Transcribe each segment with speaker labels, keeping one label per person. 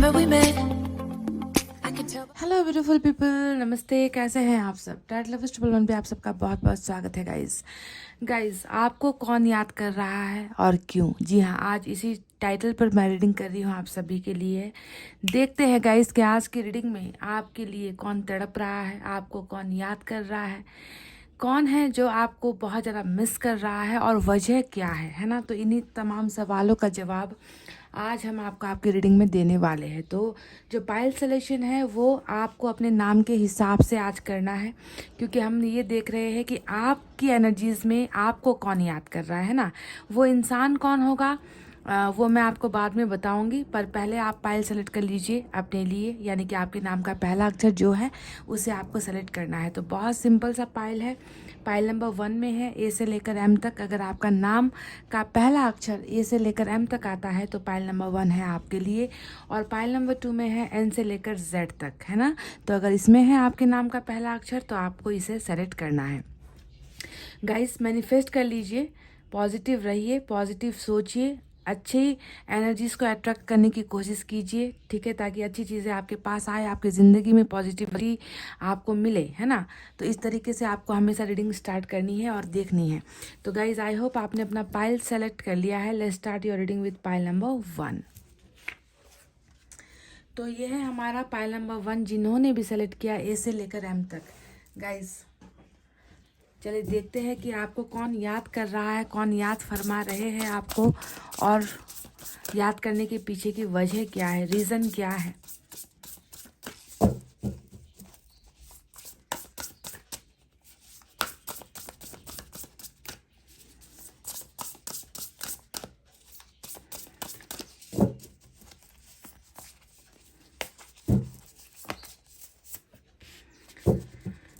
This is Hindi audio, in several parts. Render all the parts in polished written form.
Speaker 1: remember we met. I can tell.
Speaker 2: Hello beautiful people, नमस्ते। कैसे हैं आप सब? टाइटल फेस्टिवल वन पे आप सबका बहुत बहुत स्वागत है गाइस। आपको कौन याद कर रहा है और क्यों? जी हाँ, आज इसी टाइटल पर मैं रीडिंग कर रही हूँ आप सभी के लिए। देखते हैं गाइस कि आज की रीडिंग में आपके लिए कौन तड़प रहा है, आपको कौन याद कर रहा है, कौन है जो आपको बहुत ज़्यादा मिस कर रहा है और वजह क्या है ना? तो इन्हीं तमाम सवालों का जवाब आज हम आपको आपकी रीडिंग में देने वाले हैं। तो जो पाइल सिलेक्शन है वो आपको अपने नाम के हिसाब से आज करना है, क्योंकि हम ये देख रहे हैं कि आपकी एनर्जीज़ में आपको कौन याद कर रहा है ना। वो इंसान कौन होगा वो मैं आपको बाद में बताऊंगी, पर पहले आप पाइल सेलेक्ट कर लीजिए अपने लिए, यानी कि आपके नाम का पहला अक्षर जो है उसे आपको सेलेक्ट करना है। तो बहुत सिंपल सा पाइल है। पाइल नंबर 1 में है ए से लेकर एम तक। अगर आपका नाम का पहला अक्षर ए से लेकर एम तक आता है तो पाइल नंबर 1 है आपके लिए। और पाइल नंबर 2 में है एन से लेकर जेड तक, है ना। तो अगर इसमें है आपके नाम का पहला अक्षर तो आपको इसे सेलेक्ट करना है। गाइस, मैनिफेस्ट कर लीजिए, पॉजिटिव रहिए, पॉजिटिव सोचिए, अच्छी एनर्जीज़ को अट्रैक्ट करने की कोशिश कीजिए, ठीक है, ताकि अच्छी चीज़ें आपके पास आए, आपकी ज़िंदगी में पॉजिटिविटी आपको मिले, है ना। तो इस तरीके से आपको हमेशा रीडिंग स्टार्ट करनी है और देखनी है। तो गाइज, आई होप आपने अपना पाइल सेलेक्ट कर लिया है। Let's start your reading with pile number 1। तो ये है हमारा पाइल नंबर 1, जिन्होंने भी सेलेक्ट किया ए से लेकर एम तक। गाइज, चलिए देखते हैं कि आपको कौन याद कर रहा है, कौन याद फरमा रहे हैं आपको, और याद करने के पीछे की वजह क्या है, रीज़न क्या है।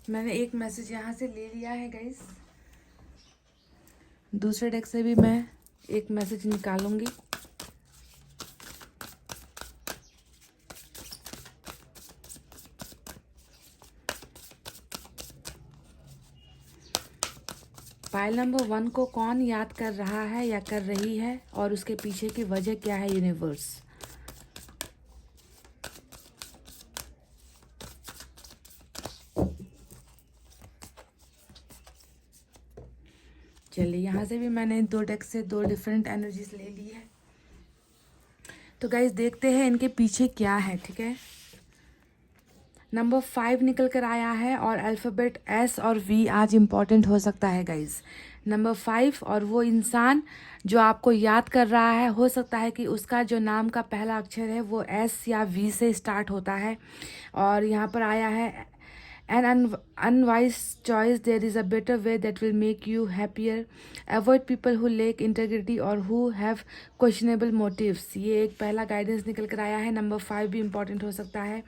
Speaker 2: मैंने एक मैसेज यहाँ से ले लिया है गाइस, दूसरे डेक से भी मैं एक मैसेज निकालूंगी। पाइल नंबर 1 को कौन याद कर रहा है या कर रही है, और उसके पीछे की वजह क्या है, यूनिवर्स। चलिए, यहाँ से भी मैंने 2 डेक से 2 डिफरेंट एनर्जीज ले ली है। तो गाइज, देखते हैं इनके पीछे क्या है, ठीक है। नंबर 5 निकल कर आया है, और अल्फ़ाबेट एस और वी आज इम्पॉर्टेंट हो सकता है गाइज। नंबर 5, और वो इंसान जो आपको याद कर रहा है, हो सकता है कि उसका जो नाम का पहला अक्षर है वो एस या वी से स्टार्ट होता है। और यहाँ पर आया है an unwise choice, there is a better way that will make you happier. Avoid people who lack integrity or who have questionable motives. ये एक पहला गाइडेंस निकल कर आया है। नंबर 5 भी इम्पॉर्टेंट हो सकता है।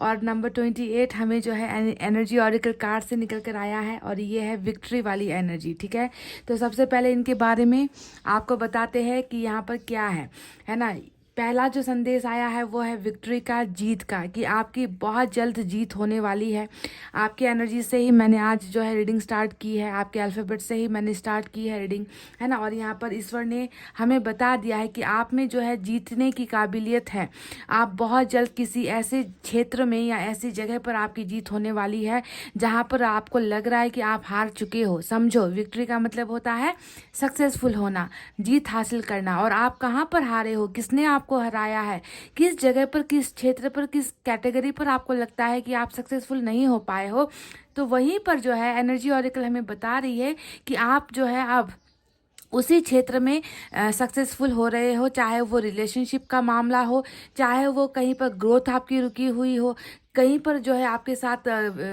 Speaker 2: और नंबर 28 हमें जो है एनर्जी ऑरिकल कार्ड से निकल कर आया है, और ये है विक्ट्री वाली एनर्जी, ठीक है। तो सबसे पहले इनके बारे में आपको बताते हैं कि यहाँ पर क्या है ना। पहला जो संदेश आया है वो है विक्ट्री का, जीत का, कि आपकी बहुत जल्द जीत होने वाली है। आपकी एनर्जी से ही मैंने आज जो है रीडिंग स्टार्ट की है, आपके अल्फ़ाबेट से ही मैंने स्टार्ट की है रीडिंग, है ना। और यहाँ पर ईश्वर ने हमें बता दिया है कि आप में जो है जीतने की काबिलियत है। आप बहुत जल्द किसी ऐसे क्षेत्र में या ऐसी जगह पर आपकी जीत होने वाली है जहाँ पर आपको लग रहा है कि आप हार चुके हो। समझो, विक्ट्री का मतलब होता है सक्सेसफुल होना, जीत हासिल करना। और आप कहाँ पर हारे हो, किसने आपको हराया है, किस जगह पर, किस क्षेत्र पर, किस कैटेगरी पर आपको लगता है कि आप सक्सेसफुल नहीं हो पाए हो, तो वहीं पर जो है एनर्जी ऑरिकल हमें बता रही है कि आप जो है अब उसी क्षेत्र में सक्सेसफुल हो रहे हो। चाहे वो रिलेशनशिप का मामला हो, चाहे वो कहीं पर ग्रोथ आपकी रुकी हुई हो, कहीं पर जो है आपके साथ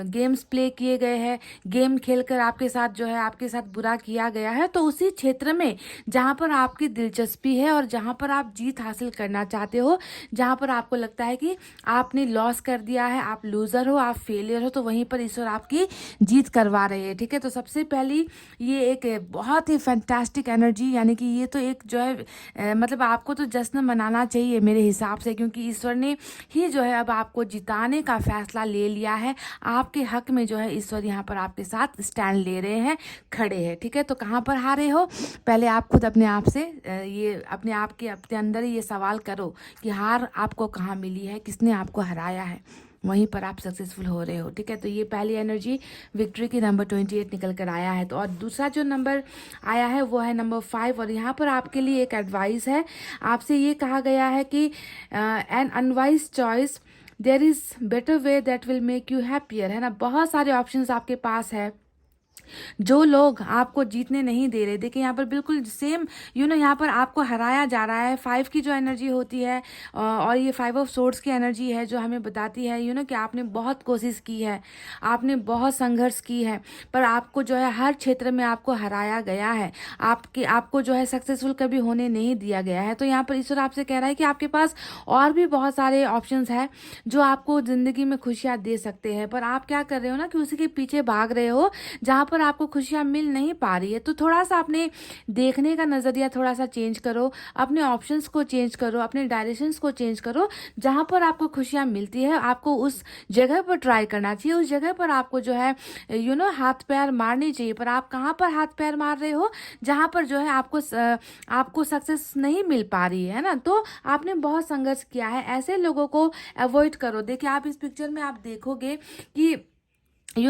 Speaker 2: गेम्स प्ले किए गए हैं, गेम खेलकर आपके साथ जो है आपके साथ बुरा किया गया है, तो उसी क्षेत्र में जहाँ पर आपकी दिलचस्पी है और जहाँ पर आप जीत हासिल करना चाहते हो, जहाँ पर आपको लगता है कि आपने लॉस कर दिया है, आप लूज़र हो, आप फेलियर हो, तो वहीं पर ईश्वर आपकी जीत करवा रहे हैं, ठीक है। तो सबसे पहली ये एक बहुत ही फैंटास्टिक एनर्जी, यानी कि ये तो एक जो है मतलब आपको तो जश्न मनाना चाहिए मेरे हिसाब से, क्योंकि ईश्वर ने ही जो है अब आपको जिताने का फैसला ले लिया है, आपके हक में जो है ईश्वर यहाँ पर आपके साथ स्टैंड ले रहे हैं, खड़े हैं, ठीक है। तो कहाँ पर हारे हो, पहले आप खुद अपने आप से ये अपने आप के अपने अंदर ही ये सवाल करो कि हार आपको कहाँ मिली है, किसने आपको हराया है, वहीं पर आप सक्सेसफुल हो रहे हो, ठीक है। तो ये पहली एनर्जी विक्ट्री की नंबर 28 निकल कर आया है। तो और दूसरा जो नंबर आया है वो है नंबर 5, और यहाँ पर आपके लिए एक एडवाइस है। आपसे ये कहा गया है कि an unwise choice there is better way that will make you happier, है ना। बहुत सारे ऑप्शंस आपके पास है। जो लोग आपको जीतने नहीं दे रहे, देखिए यहाँ पर बिल्कुल सेम यहाँ पर आपको हराया जा रहा है। 5 की जो एनर्जी होती है और ये 5 ऑफ सोर्ड्स की एनर्जी है जो हमें बताती है कि आपने बहुत कोशिश की है, आपने बहुत संघर्ष की है, पर आपको जो है हर क्षेत्र में आपको हराया गया है, आपको जो है सक्सेसफुल कभी होने नहीं दिया गया है। तो यहाँ पर ईश्वर आपसे कह रहा है कि आपके पास और भी बहुत सारे ऑप्शंस हैं जो आपको ज़िंदगी में खुशियाँ दे सकते हैं, पर आप क्या कर रहे हो ना कि उसी के पीछे भाग रहे हो जहाँ पर आपको खुशियाँ मिल नहीं पा रही है। तो थोड़ा सा अपने देखने का नज़रिया थोड़ा सा चेंज करो, अपने ऑप्शंस को चेंज करो, अपने डायरेक्शंस को चेंज करो। जहाँ पर आपको खुशियाँ मिलती है आपको उस जगह पर ट्राई करना चाहिए, उस जगह पर आपको जो है हाथ पैर मारने चाहिए। पर आप कहाँ पर हाथ पैर मार रहे हो, जहाँ पर जो है आपको सक्सेस नहीं मिल पा रही है ना। तो आपने बहुत संघर्ष किया है, ऐसे लोगों को अवॉइड करो। देखिए आप इस पिक्चर में आप देखोगे कि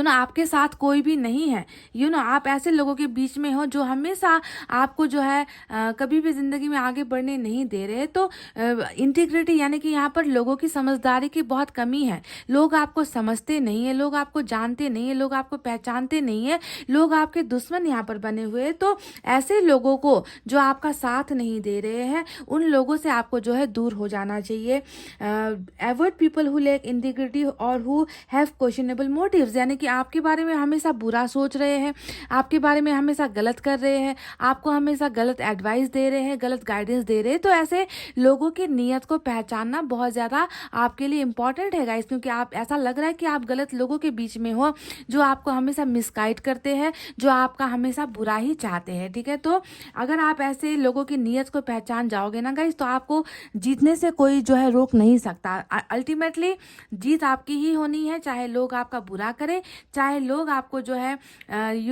Speaker 2: आपके साथ कोई भी नहीं है। आप ऐसे लोगों के बीच में हो जो हमेशा आपको जो है कभी भी ज़िंदगी में आगे बढ़ने नहीं दे रहे। तो इंटीग्रिटी यानी कि यहाँ पर लोगों की समझदारी की बहुत कमी है। लोग आपको समझते नहीं है, लोग आपको जानते नहीं है, लोग आपको पहचानते नहीं है, लोग आपके दुश्मन यहाँ पर बने हुए हैं। तो ऐसे लोगों को जो आपका साथ नहीं दे रहे हैं, उन लोगों से आपको जो है दूर हो जाना चाहिए। Avoid people who lack integrity और हु हैव क्वेश्चनेबल मोटिव्स, यानी कि आपके बारे में हमेशा बुरा सोच रहे हैं, आपके बारे में हमेशा गलत कर रहे हैं, आपको हमेशा गलत एडवाइस दे रहे हैं, गलत गाइडेंस दे रहे हैं। तो ऐसे लोगों की नीयत को पहचानना बहुत ज़्यादा आपके लिए इम्पॉर्टेंट है गाइस, क्योंकि आप ऐसा लग रहा है कि आप गलत लोगों के बीच में हो जो आपको हमेशा मिसगाइड करते हैं, जो आपका हमेशा बुरा ही चाहते हैं, ठीक है। तो अगर आप ऐसे लोगों की नीयत को पहचान जाओगे ना गाइस, तो आपको जीतने से कोई जो है रोक नहीं सकता। अल्टीमेटली जीत आपकी ही होनी है, चाहे लोग आपका बुरा करें, चाहे लोग आपको जो है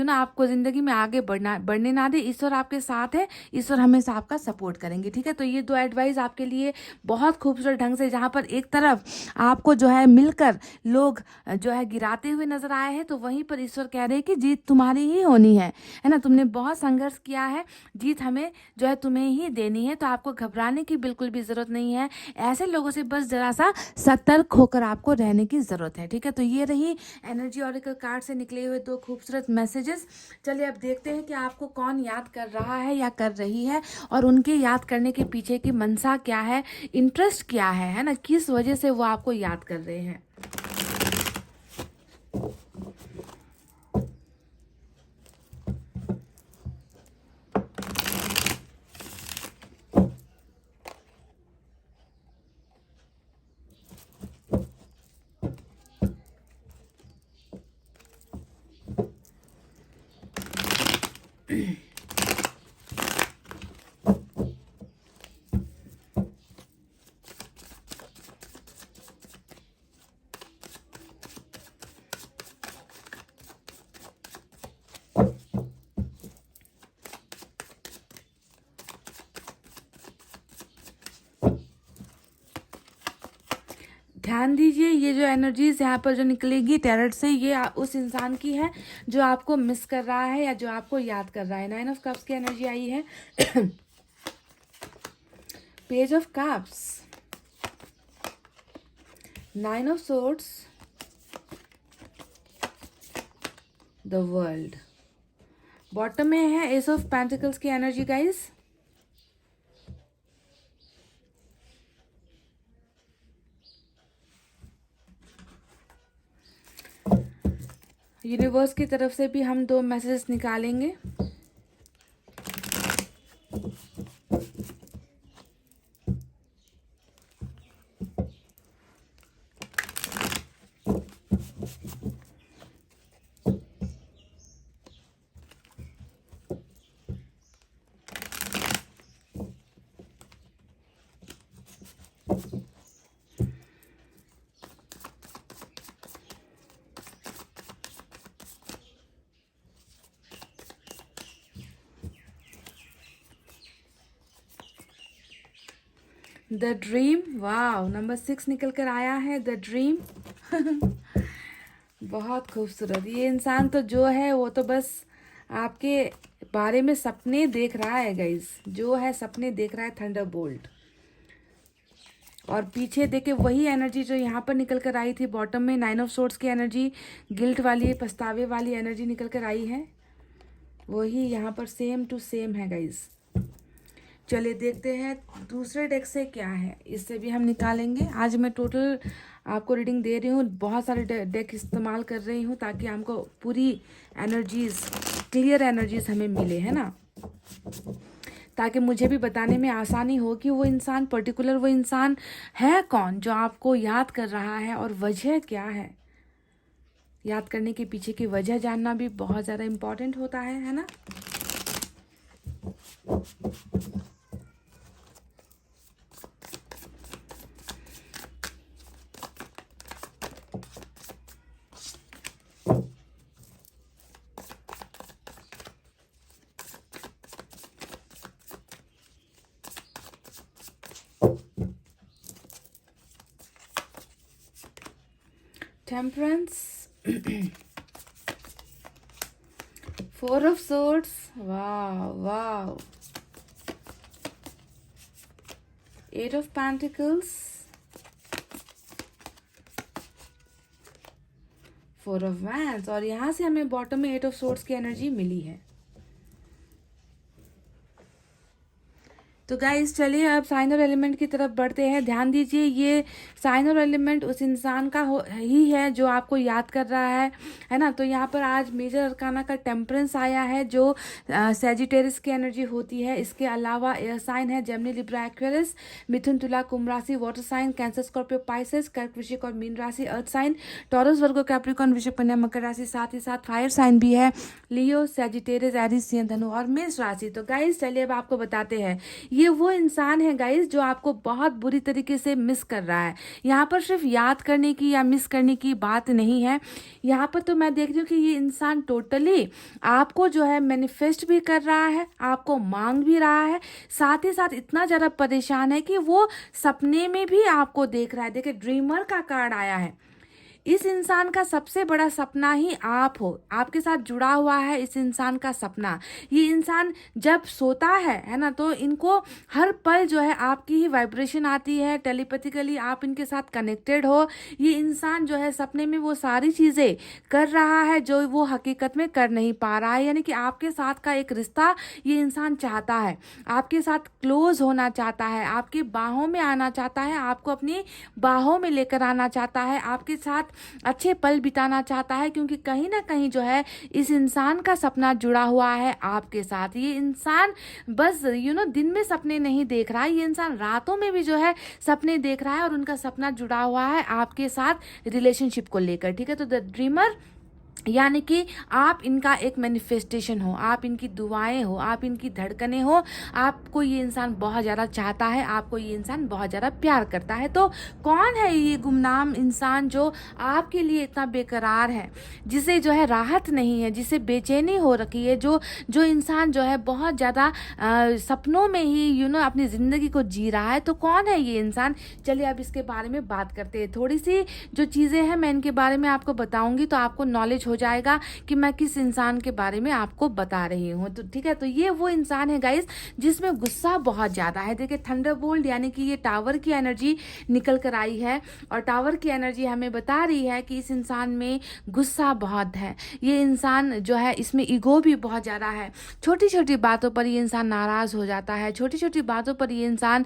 Speaker 2: आपको ज़िंदगी में आगे बढ़ने ना दे। ईश्वर आपके साथ है, ईश्वर हमेशा आपका सपोर्ट करेंगे, ठीक है। तो ये 2 एडवाइस आपके लिए बहुत खूबसूरत ढंग से, जहाँ पर एक तरफ आपको जो है मिलकर लोग जो है गिराते हुए नजर आए हैं, तो वहीं पर ईश्वर कह रहे हैं कि जीत तुम्हारी ही होनी है ना। तुमने बहुत संघर्ष किया है, जीत हमें जो है तुम्हें ही देनी है। तो आपको घबराने की बिल्कुल भी ज़रूरत नहीं है। ऐसे लोगों से बस ज़रा सा सतर्क होकर आपको रहने की ज़रूरत है, ठीक है। तो ये रही एनर्जी ऑरेकल कार्ड से निकले हुए 2 खूबसूरत मैसेजेस। चलिए अब देखते हैं कि आपको कौन याद कर रहा है या कर रही है, और उनके याद करने के पीछे की मनसा क्या है, इंटरेस्ट क्या है ना, किस वजह से वो आपको याद कर रहे हैं। ध्यान दीजिए, ये जो एनर्जीज यहाँ पर जो निकलेगी टैरट से, ये उस इंसान की है जो आपको मिस कर रहा है या जो आपको याद कर रहा है। 9 ऑफ कप्स की एनर्जी आई है। Page of cups, 9 of swords, the world. Bottom में है एस ऑफ पेंटिकल्स की एनर्जी गाइस। यूनिवर्स की तरफ से भी हम 2 मैसेजेस निकालेंगे। द ड्रीम, वाह, नंबर 6 निकल कर आया है, द ड्रीम। बहुत खूबसूरत। ये इंसान तो जो है वो तो बस आपके बारे में सपने देख रहा है गाइस, जो है सपने देख रहा है, थंडरबोल्ट। और पीछे देखे वही एनर्जी जो यहाँ पर निकल कर आई थी बॉटम में, 9 ऑफ सोर्ड्स की एनर्जी, गिल्ट वाली, पछतावे वाली एनर्जी निकल कर आई है, वही यहाँ पर सेम टू सेम है गाइस। चलिए देखते हैं दूसरे डेक से क्या है, इससे भी हम निकालेंगे। आज मैं टोटल आपको रीडिंग दे रही हूँ, बहुत सारे डेक इस्तेमाल कर रही हूँ ताकि हमको पूरी एनर्जीज, क्लियर एनर्जीज हमें मिले, है ना, ताकि मुझे भी बताने में आसानी हो कि वो इंसान पर्टिकुलर, वो इंसान है कौन जो आपको याद कर रहा है और वजह क्या है। याद करने के पीछे की वजह जानना भी बहुत ज़्यादा इम्पोर्टेंट होता है ना। Temperance, 4 of Swords, wow, 8 of Pentacles, 4 of Wands, और यहाँ से हमें बॉटम में 8 of Swords की एनर्जी मिली है। तो गाइस चलिए अब साइन और एलिमेंट की तरफ बढ़ते हैं। ध्यान दीजिए, ये साइन और एलिमेंट उस इंसान का ही है जो आपको याद कर रहा है ना। तो यहाँ पर आज मेजर अरकाना का टेम्परेंस आया है जो सैजिटेरियस की एनर्जी होती है। इसके अलावा एयर साइन है जेमिनी, लिब्रा, एक्वेरियस, मिथुन, तुला, कुंभ राशि, water sign, Cancer, Scorpio, Pisces, कर्क, वृश्चिक और मीन राशि, earth sign, Taurus, Virgo, Capricorn, वृषभ, कन्या, मकर राशि, साथ ही साथ फायर साइन भी है, लियो, सैजिटेरियस, एरीज, सिंह, धनु और मेष राशि। तो गाइस चलिए अब आपको बताते हैं, ये वो इंसान है गाइस जो आपको बहुत बुरी तरीके से मिस कर रहा है। यहाँ पर सिर्फ याद करने की या मिस करने की बात नहीं है, यहाँ पर तो मैं देख रही हूँ कि ये इंसान टोटली आपको जो है मैनिफेस्ट भी कर रहा है, आपको मांग भी रहा है, साथ ही साथ इतना ज़्यादा परेशान है कि वो सपने में भी आपको देख रहा है। देखिए ड्रीमर का कार्ड आया है। इस इंसान का सबसे बड़ा सपना ही आप हो, आपके साथ जुड़ा हुआ है इस इंसान का सपना। ये इंसान जब सोता है ना, तो इनको हर पल जो है आपकी ही वाइब्रेशन आती है, टेलीपैथिकली आप इनके साथ कनेक्टेड हो। ये इंसान जो है सपने में वो सारी चीज़ें कर रहा है जो वो हकीकत में कर नहीं पा रहा है, यानी कि आपके साथ का एक रिश्ता ये इंसान चाहता है, आपके साथ क्लोज होना चाहता है, आपकी बाहों में आना चाहता है, आपको अपनी बाहों में लेकर आना चाहता है, आपके साथ अच्छे पल बिताना चाहता है, क्योंकि कहीं ना कहीं जो है इस इंसान का सपना जुड़ा हुआ है आपके साथ। ये इंसान बस दिन में सपने नहीं देख रहा है, ये इंसान रातों में भी जो है सपने देख रहा है और उनका सपना जुड़ा हुआ है आपके साथ रिलेशनशिप को लेकर। ठीक है, तो द ड्रीमर यानी कि आप इनका एक मैनिफेस्टेशन हो, आप इनकी दुआएं हो, आप इनकी धड़कनें हो, आपको ये इंसान बहुत ज़्यादा चाहता है, आपको ये इंसान बहुत ज़्यादा प्यार करता है। तो कौन है ये गुमनाम इंसान जो आपके लिए इतना बेकरार है, जिसे जो है राहत नहीं है, जिसे बेचैनी हो रखी है, जो इंसान जो है बहुत ज़्यादा सपनों में ही अपनी ज़िंदगी को जी रहा है। तो कौन है ये इंसान, चलिए अब इसके बारे में बात करते हैं। थोड़ी सी जो चीज़ें हैं मैं इनके बारे में आपको बताऊँगी तो आपको नॉलेज हो जाएगा कि मैं किस इंसान के बारे में आपको बता रही हूँ। तो ठीक है, तो ये वो इंसान है गाइस जिसमें गुस्सा बहुत ज़्यादा है। देखिए थंडरबोल्ट यानी कि ये टावर की एनर्जी निकल कर आई है और टावर की एनर्जी हमें बता रही है कि इस इंसान में गुस्सा बहुत है। ये इंसान जो है इसमें ईगो भी बहुत ज़्यादा है, छोटी छोटी बातों पर ये इंसान नाराज़ हो जाता है, छोटी छोटी बातों पर ये इंसान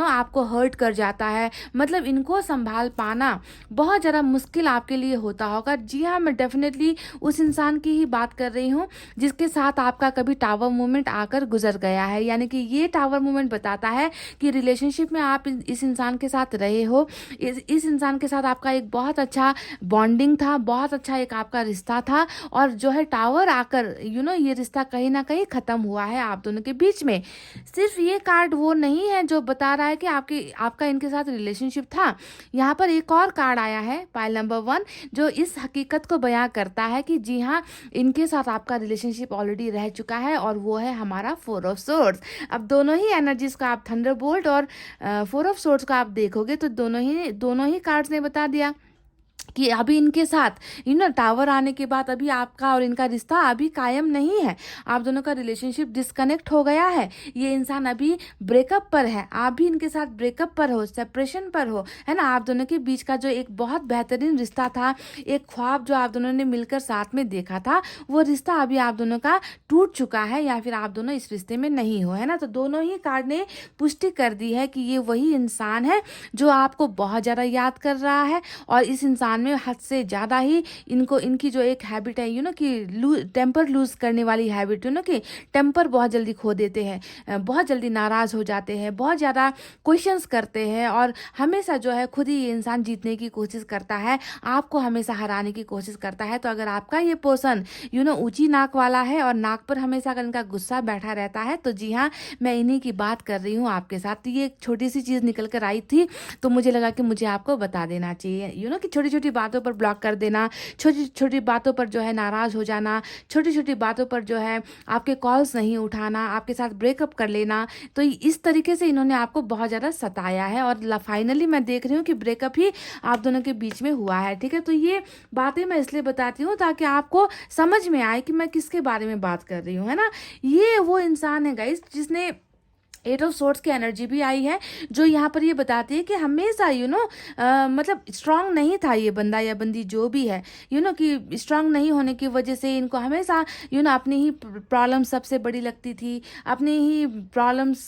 Speaker 2: आपको हर्ट कर जाता है। मतलब इनको संभाल पाना बहुत ज़्यादा मुश्किल आपके लिए होता होगा। जी हाँ, मैं डेफिनेटली उस इंसान की ही बात कर रही हूँ जिसके साथ आपका कभी टावर मोमेंट आकर गुजर गया है। यानी कि ये टावर मोमेंट बताता है कि रिलेशनशिप में आप इस इंसान के साथ रहे हो, इस इंसान के साथ आपका एक बहुत अच्छा बॉन्डिंग था, बहुत अच्छा एक आपका रिश्ता था, और जो है टावर आकर ये रिश्ता कहीं ना कहीं ख़त्म हुआ है आप दोनों के बीच में। सिर्फ ये कार्ड वो नहीं है जो बता रहा है कि आपका इनके साथ रिलेशनशिप था। यहाँ पर एक और कार्ड आया है, पाइल नंबर 1, जो इस हकीकत को बयान नया करता है कि जी हाँ, इनके साथ आपका रिलेशनशिप ऑलरेडी रह चुका है और वो है हमारा 4 ऑफ सोर्ड्स। अब दोनों ही एनर्जीज का आप थंडरबोल्ट और 4 ऑफ सोर्ड्स का आप देखोगे तो दोनों ही कार्ड्स ने बता दिया कि अभी इनके साथ टावर आने के बाद अभी आपका और इनका रिश्ता अभी कायम नहीं है। आप दोनों का रिलेशनशिप डिस्कनेक्ट हो गया है। ये इंसान अभी ब्रेकअप पर है, आप भी इनके साथ ब्रेकअप पर हो, सेपरेशन पर हो, है ना। आप दोनों के बीच का जो एक बहुत बेहतरीन रिश्ता था, एक ख्वाब जो आप दोनों ने मिलकर साथ में देखा था, वो रिश्ता अभी आप दोनों का टूट चुका है या फिर आप दोनों इस रिश्ते में नहीं हो, है ना। तो दोनों ही कार्ड ने पुष्टि कर दी है कि ये वही इंसान है जो आपको बहुत ज़्यादा याद कर रहा है और इस इंसान में हद से ज़्यादा ही इनकी जो एक हैबिट है कि टेम्पर लूज करने वाली हैबिट, कि टेम्पर बहुत जल्दी खो देते हैं, बहुत जल्दी नाराज़ हो जाते हैं, बहुत ज़्यादा क्वेश्चंस करते हैं और हमेशा जो है खुद ही ये इंसान जीतने की कोशिश करता है, आपको हमेशा हराने की कोशिश करता है। तो अगर आपका ये पर्सन ऊंची नाक वाला है और नाक पर हमेशा अगर इनका गुस्सा बैठा रहता है, तो जी हाँ, मैं इन्हीं की बात कर रही हूँ आपके साथ। तो ये एक छोटी सी चीज़ निकल कर आई थी, तो मुझे लगा कि मुझे आपको बता देना चाहिए कि छोटी छोटी बातों पर ब्लॉक कर देना, छोटी छोटी बातों पर जो है नाराज़ हो जाना, छोटी छोटी बातों पर जो है आपके कॉल्स नहीं उठाना, आपके साथ ब्रेकअप कर लेना, तो इस तरीके से इन्होंने आपको बहुत ज़्यादा सताया है और फाइनली मैं देख रही हूँ कि ब्रेकअप ही आप दोनों के बीच में हुआ है। ठीक है, तो ये बातें मैं इसलिए बताती हूँ ताकि आपको समझ में आए कि मैं किसके बारे में बात कर रही हूँ, है ना। ये वो इंसान है गाइस जिसने 8 ऑफ सोर्ड्स की एनर्जी भी आई है, जो यहाँ पर ये बताती है कि हमेशा मतलब स्ट्रांग नहीं था ये बंदा या बंदी जो भी है, कि स्ट्रांग नहीं होने की वजह से इनको हमेशा अपनी ही प्रॉब्लम सबसे बड़ी लगती थी, अपनी ही प्रॉब्लम्स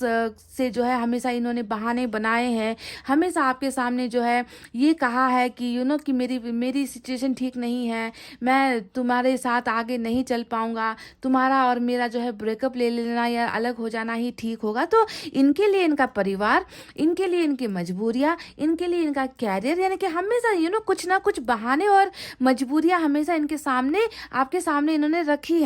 Speaker 2: से जो है हमेशा इन्होंने बहाने बनाए हैं, हमेशा आपके सामने जो है ये कहा है कि कि मेरी सिचुएशन ठीक नहीं है, मैं तुम्हारे साथ आगे नहीं चल पाऊंगा, तुम्हारा और मेरा जो है ब्रेकअप ले लेना या अलग हो जाना ही ठीक होगा। तो इनके लिए इनका परिवार, इनके लिए इनकी मजबूरियां, इनके लिए इनका कैरियर, यानी कि हमेशा कुछ ना कुछ बहाने और मजबूरियां हमेशा इनके सामने, आपके सामने इन्होंने रखी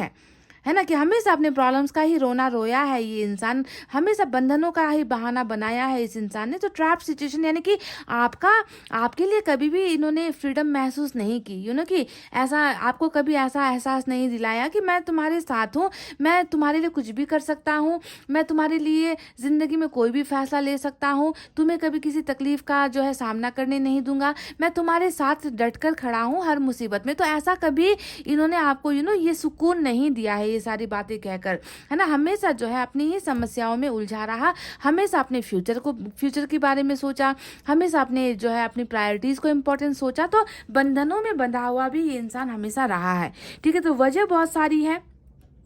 Speaker 2: है ना, कि हमेशा अपने प्रॉब्लम्स का ही रोना रोया है ये इंसान, हमेशा बंधनों का ही बहाना बनाया है इस इंसान ने। तो ट्रैप सिचुएशन, यानी कि आपके लिए कभी भी इन्होंने फ्रीडम महसूस नहीं की, कि ऐसा आपको कभी ऐसा एहसास नहीं दिलाया कि मैं तुम्हारे साथ हूँ, मैं तुम्हारे लिए कुछ भी कर सकता हूँ, मैं तुम्हारे लिए ज़िंदगी में कोई भी फैसला ले सकता हूँ, तुम्हें कभी किसी तकलीफ का जो है सामना करने नहीं दूंगा, मैं तुम्हारे साथ डट कर खड़ा हूँ हर मुसीबत में। तो ऐसा कभी इन्होंने आपको ये सुकून नहीं दिया है ये सारी बातें कहकर, है ना। हमेशा जो है अपनी ही समस्याओं में उलझा रहा, हमेशा अपने फ्यूचर के बारे में सोचा, हमेशा अपने जो है अपनी प्रायोरिटीज को इम्पोर्टेंस सोचा। तो बंधनों में बंधा हुआ भी ये इंसान हमेशा रहा है। ठीक है, तो वजह बहुत सारी है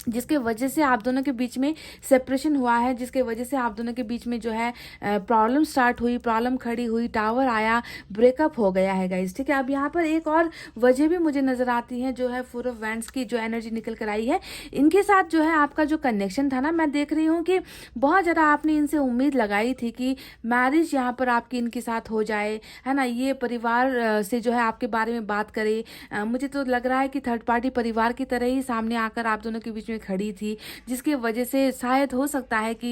Speaker 2: जिसके वजह से आप दोनों के बीच में सेपरेशन हुआ है, जिसके वजह से आप दोनों के बीच में जो है प्रॉब्लम स्टार्ट हुई, प्रॉब्लम खड़ी हुई, टावर आया, ब्रेकअप हो गया है गाइस। ठीक है, अब यहाँ पर एक और वजह भी मुझे नज़र आती है, जो है 4 ऑफ वैंड्स की जो एनर्जी निकल कर आई है। इनके साथ जो है आपका जो कनेक्शन था ना, मैं देख रही हूँ कि बहुत ज़्यादा आपने इनसे उम्मीद लगाई थी कि मैरिज यहाँ पर आपकी इनके साथ हो जाए, है ना। ये परिवार से जो है आपके बारे में बात करे, मुझे तो लग रहा है कि थर्ड पार्टी परिवार की तरह ही सामने आकर आप दोनों के बीच में खड़ी थी, जिसकी वजह से शायद हो सकता है कि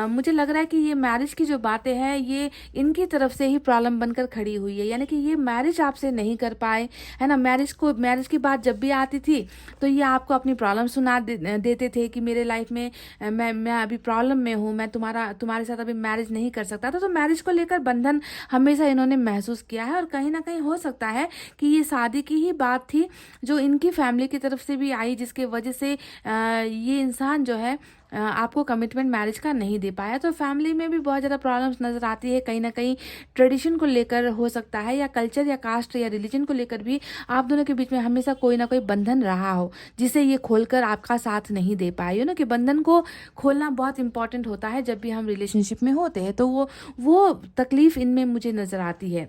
Speaker 2: मुझे लग रहा है कि ये मैरिज की जो बातें हैं ये इनकी तरफ से ही प्रॉब्लम बनकर खड़ी हुई है, यानी कि ये मैरिज आपसे नहीं कर पाए, है ना। मैरिज की बात जब भी आती थी तो ये आपको अपनी प्रॉब्लम सुना देते थे कि मेरे लाइफ में मैं अभी प्रॉब्लम में हूँ, मैं तुम्हारे साथ अभी मैरिज नहीं कर सकता था। तो मैरिज को लेकर बंधन हमेशा इन्होंने महसूस किया है और कहीं ना कहीं हो सकता है कि ये शादी की ही बात थी जो इनकी फैमिली की तरफ से भी आई, जिसके वजह से ये इंसान जो है आपको कमिटमेंट मैरिज का नहीं दे पाया। तो फैमिली में भी बहुत ज़्यादा प्रॉब्लम्स नज़र आती है, कहीं ना कहीं ट्रेडिशन को लेकर हो सकता है, या कल्चर या कास्ट या रिलीजन को लेकर भी आप दोनों के बीच में हमेशा कोई ना कोई बंधन रहा हो जिसे ये खोलकर आपका साथ नहीं दे पाए। कि बंधन को खोलना बहुत इंपॉर्टेंट होता है जब भी हम रिलेशनशिप में होते हैं, तो वो तकलीफ इनमें मुझे नज़र आती है।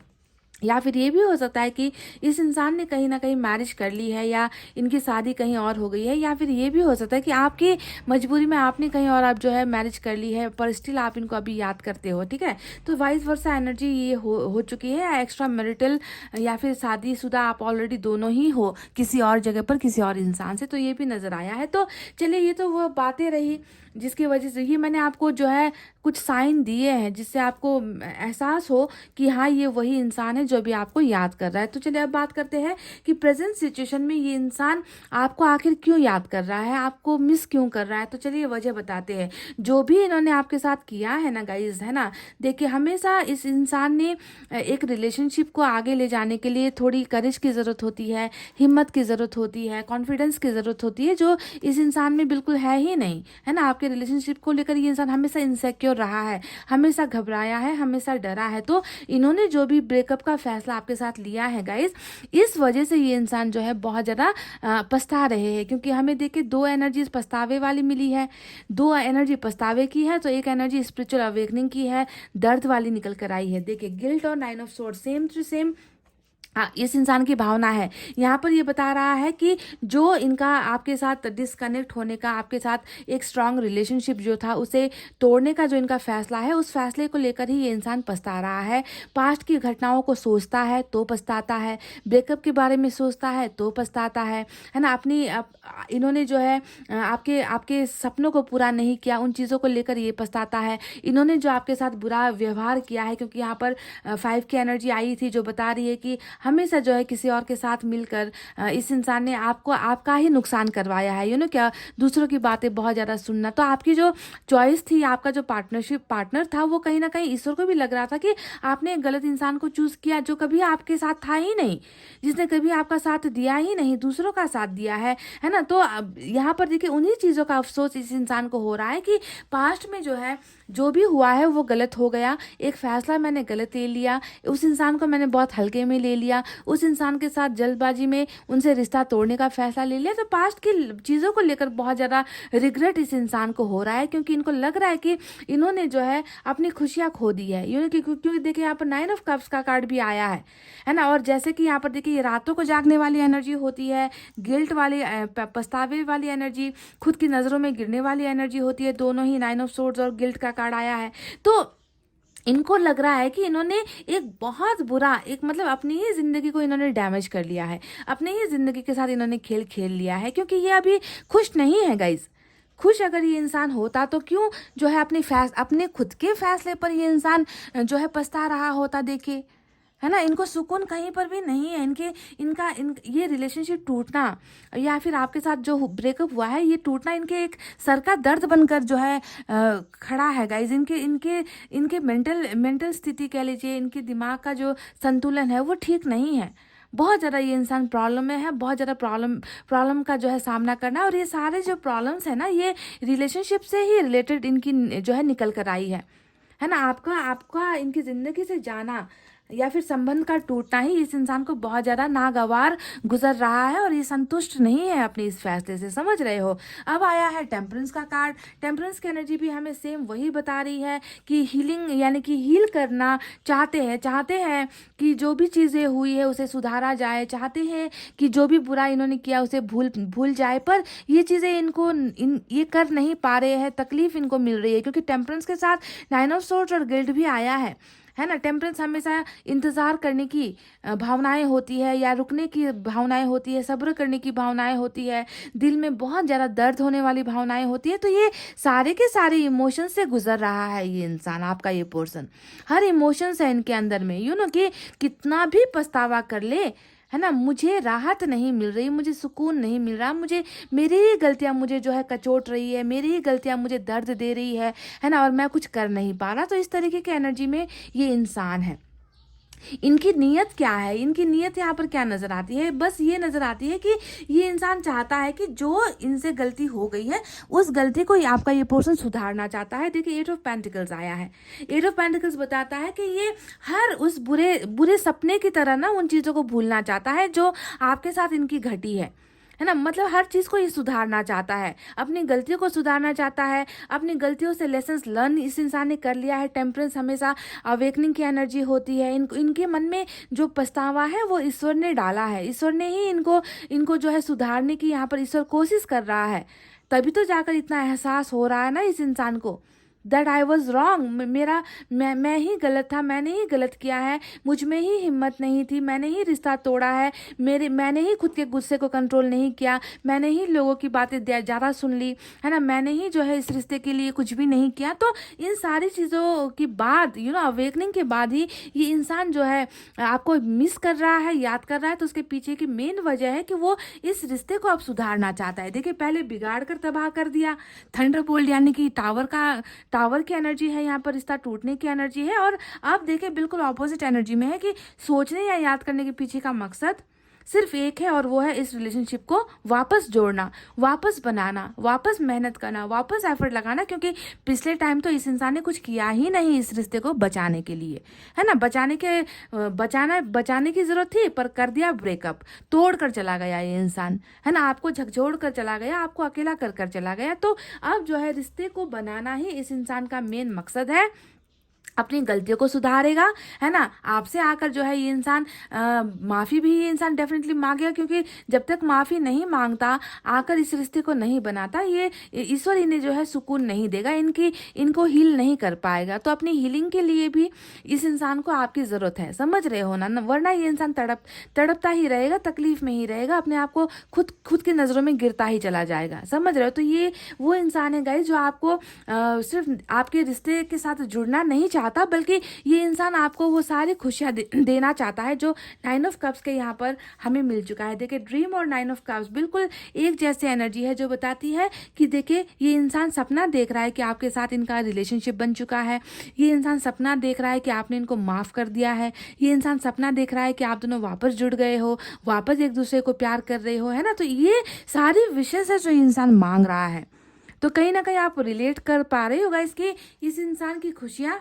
Speaker 2: या फिर ये भी हो सकता है कि इस इंसान ने कहीं ना कहीं मैरिज कर ली है या इनकी शादी कहीं और हो गई है, या फिर ये भी हो सकता है कि आपकी मजबूरी में आपने कहीं और आप जो है मैरिज कर ली है पर स्टिल आप इनको अभी याद करते हो। ठीक है, तो वाइस वर्सा एनर्जी ये हो चुकी है। एक्स्ट्रा मैरिटल या फिर शादीशुदा आप ऑलरेडी दोनों ही हो किसी और जगह पर किसी और इंसान से, तो ये भी नज़र आया है। तो चलिए, ये तो वो बातें रही जिसकी वजह से ये मैंने आपको जो है कुछ साइन दिए हैं जिससे आपको एहसास हो कि हाँ ये वही इंसान है जो अभी आपको याद कर रहा है। तो चलिए अब बात करते हैं कि प्रेजेंट सिचुएशन में ये इंसान आपको आखिर क्यों याद कर रहा है, आपको मिस क्यों कर रहा है। तो चलिए वजह बताते हैं। जो भी इन्होंने आपके साथ किया है ना गाइज, है ना, देखिए हमेशा इस इंसान ने एक रिलेशनशिप को आगे ले जाने के लिए थोड़ी करेज की ज़रूरत होती है, हिम्मत की ज़रूरत होती है, कॉन्फिडेंस की ज़रूरत होती है, जो इस इंसान में बिल्कुल है ही नहीं, है ना। आपके रिलेशनशिप को लेकर ये इंसान हमेशा इनसिक्योर रहा है, हमेशा घबराया है, हमेशा डरा है। तो इन्होंने जो भी ब्रेकअप का फैसला आपके साथ लिया है गाइज, इस वजह से ये इंसान जो है बहुत ज़्यादा पछता रहे हैं। क्योंकि हमें देखिए दो एनर्जीज पछतावे वाली मिली है, दो एनर्जी पछतावे की है, तो एक एनर्जी स्पिरिचुअल अवेकनिंग की है, दर्द वाली निकल कर आई है। देखिए गिल्ट और 9 of sword same to same इस इंसान की भावना है। यहाँ पर ये बता रहा है कि जो इनका आपके साथ डिसकनेक्ट होने का, आपके साथ एक स्ट्रांग रिलेशनशिप जो था उसे तोड़ने का जो इनका फैसला है, उस फैसले को लेकर ही ये इंसान पछता रहा है। पास्ट की घटनाओं को सोचता है तो पछताता है, ब्रेकअप के बारे में सोचता है तो पछताता है ना। इन्होंने जो है आपके आपके सपनों को पूरा नहीं किया, उन चीज़ों को लेकर ये पछताता है। इन्होंने जो आपके साथ बुरा व्यवहार किया है, क्योंकि यहाँ पर 5 की एनर्जी आई थी जो बता रही है कि हमेशा जो है किसी और के साथ मिलकर इस इंसान ने आपको आपका ही नुकसान करवाया है। क्या दूसरों की बातें बहुत ज़्यादा सुनना। तो आपकी जो चॉइस थी, आपका जो पार्टनर था, वो कहीं ना कहीं ईश्वर को भी लग रहा था कि आपने एक गलत इंसान को चूज़ किया जो कभी आपके साथ था ही नहीं, जिसने कभी आपका साथ दिया ही नहीं, दूसरों का साथ दिया है ना। तो यहाँ पर देखिए उन्हीं चीज़ों का अफसोस इस इंसान को हो रहा है कि पास्ट में जो है जो भी हुआ है वो गलत हो गया, एक फैसला मैंने गलत ले लिया, उस इंसान को मैंने बहुत हल्के में ले लिया, उस इंसान के साथ जल्दबाजी में उनसे रिश्ता तोड़ने का फैसला ले लिया। तो पास्ट की चीज़ों को लेकर बहुत ज़्यादा रिग्रेट इस इंसान को हो रहा है, क्योंकि इनको लग रहा है कि इन्होंने जो है अपनी खुशियाँ खो दी है। क्योंकि देखिए यहाँ पर 9 ऑफ कप्स का कार्ड भी आया है ना। और जैसे कि यहाँ पर देखिए ये रातों को जागने वाली एनर्जी होती है, गिल्ट वाली पछतावे वाली एनर्जी, खुद की नज़रों में गिरने वाली एनर्जी होती है। दोनों ही 9 ऑफ सोर्ड्स और गिल्ट का कार्ड आया है। तो इनको लग रहा है कि इन्होंने एक बहुत बुरा, एक मतलब अपनी ही ज़िंदगी को इन्होंने डैमेज कर लिया है, अपनी ही ज़िंदगी के साथ इन्होंने खेल खेल लिया है। क्योंकि ये अभी खुश नहीं है गाइज। खुश अगर ये इंसान होता तो क्यों जो है अपने खुद के फैसले पर ये इंसान जो है पछता रहा होता। देखिए है ना, इनको सुकून कहीं पर भी नहीं है। ये रिलेशनशिप टूटना या फिर आपके साथ जो ब्रेकअप हुआ है ये टूटना इनके एक सर का दर्द बनकर जो है खड़ा है गाइज। इनके मेंटल स्थिति कह लीजिए, इनके दिमाग का जो संतुलन है वो ठीक नहीं है। बहुत ज़्यादा ये इंसान प्रॉब्लम में है, बहुत ज़्यादा प्रॉब्लम का जो है सामना करना है। और ये सारे जो प्रॉब्लम्स है ना, ये रिलेशनशिप से ही रिलेटेड इनकी जो है निकल कर आई है ना। आपका इनकी ज़िंदगी से जाना या फिर संबंध का टूटना ही इस इंसान को बहुत ज़्यादा नागवार गुजर रहा है, और ये संतुष्ट नहीं है अपने इस फैसले से, समझ रहे हो। अब आया है टेम्परेंस का कार्ड। टेम्परेंस की एनर्जी भी हमें सेम वही बता रही है कि हीलिंग यानी कि हील करना चाहते हैं कि जो भी चीज़ें हुई है उसे सुधारा जाए, चाहते हैं कि जो भी बुरा इन्होंने किया उसे भूल जाए। पर ये चीज़ें ये कर नहीं पा रहे हैं, तकलीफ इनको मिल रही है। क्योंकि टेम्परेंस के साथ 9 ऑफ सोर्ड्स और गिल्ट भी आया है ना। टेम्परेंस हमेशा इंतज़ार करने की भावनाएं होती है, या रुकने की भावनाएं होती है, सब्र करने की भावनाएं होती है, दिल में बहुत ज़्यादा दर्द होने वाली भावनाएं होती है। तो ये सारे के सारे इमोशन से गुजर रहा है ये इंसान, आपका ये पर्सन। हर इमोशंस है इनके अंदर में, कि कितना भी पछतावा कर ले, है ना, मुझे राहत नहीं मिल रही, मुझे सुकून नहीं मिल रहा, मेरी ही गलतियां मुझे जो है कचोट रही है, मेरी ही गलतियां मुझे दर्द दे रही है ना, और मैं कुछ कर नहीं पा रहा। तो इस तरीके की एनर्जी में ये इंसान है। इनकी नीयत क्या है, इनकी नीयत यहाँ पर क्या नज़र आती है? बस ये नज़र आती है कि ये इंसान चाहता है कि जो इनसे गलती हो गई है उस गलती को आपका ये पर्सन सुधारना चाहता है। देखिए 8 ऑफ पेंटिकल्स आया है। 8 ऑफ पेंटिकल्स बताता है कि ये हर उस बुरे सपने की तरह ना उन चीज़ों को भूलना चाहता है जो आपके साथ इनकी घटी है ना। मतलब हर चीज़ को ये सुधारना चाहता है, अपनी गलतियों को सुधारना चाहता है, अपनी गलतियों से लेसन्स लर्न इस इंसान ने कर लिया है। टेम्परेंस हमेशा अवेकनिंग की एनर्जी होती है। इनके मन में जो पछतावा है वो ईश्वर ने डाला है, ईश्वर ने ही इनको जो है सुधारने की यहाँ पर ईश्वर कोशिश कर रहा है, तभी तो जाकर इतना एहसास हो रहा है ना इस इंसान को दैट आई वॉज रॉन्ग, मैं ही गलत था, मैंने ही गलत किया है, मुझ में ही हिम्मत नहीं थी, मैंने ही रिश्ता तोड़ा है, मैंने ही खुद के गुस्से को कंट्रोल नहीं किया, मैंने ही लोगों की बातें ज़्यादा सुन ली, है ना, मैंने ही जो है इस रिश्ते के लिए कुछ भी नहीं किया। तो इन सारी चीज़ों के बाद अवेकनिंग के बाद ही ये इंसान जो है आपको मिस कर रहा है, याद कर रहा है। तो उसके पीछे की मेन वजह है कि वो इस रिश्ते को अब सुधारना चाहता है। देखिए, पहले बिगाड़ कर तबाह कर दिया, थंडरबोल्ट यानी कि टावर की एनर्जी है यहाँ पर, रिश्ता टूटने की एनर्जी है। और अब देखिए बिल्कुल ऑपोजिट एनर्जी में है कि सोचने या याद करने के पीछे का मकसद सिर्फ एक है, और वो है इस रिलेशनशिप को वापस जोड़ना, वापस बनाना, वापस मेहनत करना, वापस एफर्ट लगाना। क्योंकि पिछले टाइम तो इस इंसान ने कुछ किया ही नहीं इस रिश्ते को बचाने के लिए, है ना, बचाने की जरूरत थी, पर कर दिया ब्रेकअप, तोड़ कर चला गया ये इंसान, है ना, आपको झकझोड़ कर चला गया, आपको अकेला कर चला गया। तो अब जो है रिश्ते को बनाना ही इस इंसान का मेन मकसद है। अपनी गलतियों को सुधारेगा, है ना, आपसे आकर जो है ये इंसान माफ़ी भी ये इंसान डेफिनेटली मांगेगा। क्योंकि जब तक माफ़ी नहीं मांगता, आकर इस रिश्ते को नहीं बनाता, ये ईश्वर इन्हें जो है सुकून नहीं देगा, इनको हील नहीं कर पाएगा। तो अपनी हीलिंग के लिए भी इस इंसान को आपकी ज़रूरत है, समझ रहे हो ना, वरना ये इंसान तड़पता ही रहेगा, तकलीफ में ही रहेगा, अपने आप को खुद की नज़रों में गिरता ही चला जाएगा, समझ रहे हो। तो ये वो इंसान है गाइस जो आपको सिर्फ आपके रिश्ते के साथ जुड़ना नहीं चाहता, बल्कि ये इंसान आपको वो सारी खुशियां देना चाहता है जो 9 ऑफ कप्स के यहाँ पर हमें मिल चुका है। देखिए, ड्रीम और 9 ऑफ कप्स बिल्कुल एक जैसी एनर्जी है, जो बताती है कि देखिए ये इंसान सपना देख रहा है कि आपके साथ इनका रिलेशनशिप बन चुका है, ये इंसान सपना देख रहा है कि आपने इनको माफ़ कर दिया है, ये इंसान सपना देख रहा है कि आप दोनों वापस जुड़ गए हो, वापस एक दूसरे को प्यार कर रहे हो, है ना। तो ये सारी विशेष है जो इंसान मांग रहा है। तो कहीं ना कहीं आप रिलेट कर पा रहे हो गाइस कि इस इंसान की खुशियाँ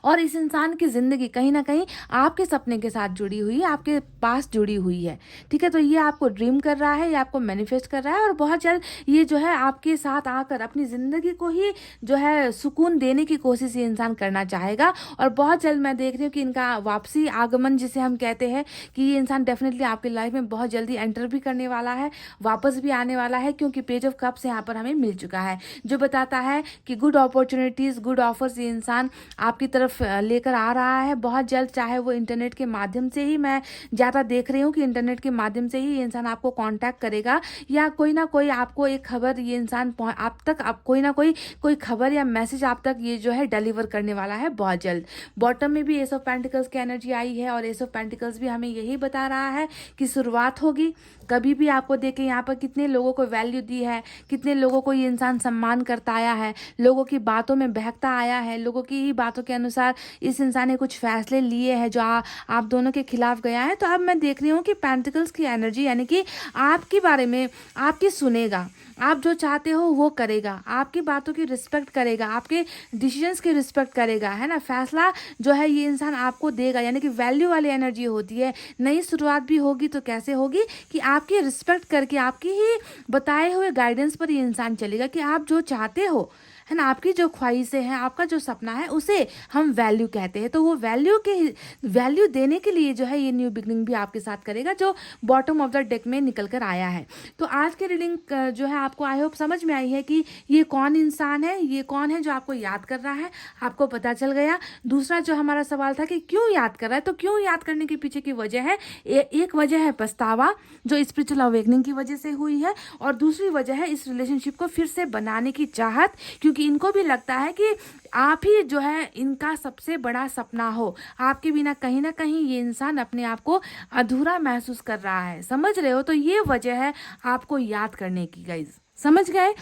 Speaker 2: और इस इंसान की ज़िंदगी कहीं ना कहीं आपके सपने के साथ जुड़ी हुई है, आपके पास जुड़ी हुई है, ठीक है। तो ये आपको ड्रीम कर रहा है, ये आपको मैनिफेस्ट कर रहा है, और बहुत जल्द ये जो है आपके साथ आकर अपनी ज़िंदगी को ही जो है सुकून देने की कोशिश ये इंसान करना चाहेगा। और बहुत जल्द मैं देख रही हूँ कि इनका वापसी आगमन जिसे हम कहते हैं, कि ये इंसान डेफिनेटली आपकी लाइफ में बहुत जल्दी एंटर भी करने वाला है, वापस भी आने वाला है। क्योंकि पेज ऑफ कप्स यहाँ पर हमें मिल चुका है, जो बताता है कि गुड अपॉर्चुनिटीज़, गुड ऑफर्स ये इंसान आपकी तरफ लेकर आ रहा है बहुत जल्द। चाहे वो इंटरनेट के माध्यम से ही, मैं ज़्यादा देख रही हूँ कि इंटरनेट के माध्यम से ही ये इंसान आपको कांटेक्ट करेगा, या कोई ना कोई आपको एक खबर ये इंसान आप तक कोई ना कोई खबर या मैसेज आप तक ये जो है डिलीवर करने वाला है बहुत जल्द। बॉटम में भी एस ऑफ पेंटिकल्स की एनर्जी आई है, और एस ऑफ पेंटिकल्स भी हमें यही बता रहा है कि शुरुआत होगी। कभी भी आपको देखें यहाँ पर कितने लोगों को वैल्यू दी है, कितने लोगों को ये इंसान सम्मान करता आया है, लोगों की बातों में बहकता आया है, लोगों की ही बातों के अनुसार इस इंसान ने कुछ फैसले लिए हैं जो आप दोनों के खिलाफ गया है। तो अब मैं देख रही हूँ कि पेंटिकल्स की एनर्जी यानी कि आपके बारे में आपकी सुनेगा, आप जो चाहते हो वो करेगा, आपकी बातों की रिस्पेक्ट करेगा, आपके डिसीजंस की रिस्पेक्ट करेगा, है ना। फैसला जो है ये इंसान आपको देगा, यानी कि वैल्यू वाली एनर्जी होती है। नई शुरुआत भी होगी तो कैसे होगी कि आपकी रिस्पेक्ट करके, आपकी ही बताए हुए गाइडेंस पर ये इंसान चलेगा कि आप जो चाहते हो, है ना, आपकी जो ख्वाहिशें हैं, आपका जो सपना है, उसे हम वैल्यू कहते हैं। तो वो वैल्यू देने के लिए जो है ये न्यू बिगनिंग भी आपके साथ करेगा, जो बॉटम ऑफ द डेक में निकल कर आया है। तो आज के रीडिंग जो है आपको आई होप समझ में आई है कि ये कौन इंसान है, ये कौन है जो आपको याद कर रहा है, आपको पता चल गया। दूसरा जो हमारा सवाल था कि क्यों याद कर रहा है, तो क्यों याद करने के पीछे की वजह है, एक वजह है पछतावा जो स्पिरिचुअल अवेकनिंग की वजह से हुई है, और दूसरी वजह है इस रिलेशनशिप को फिर से बनाने की चाहत, क्योंकि इनको भी लगता है कि आप ही जो है इनका सबसे बड़ा सपना हो। आपके बिना कहीं ना कहीं ये इंसान अपने आप को अधूरा महसूस कर रहा है, समझ रहे हो। तो ये वजह है आपको याद करने की गाइज, समझ गए।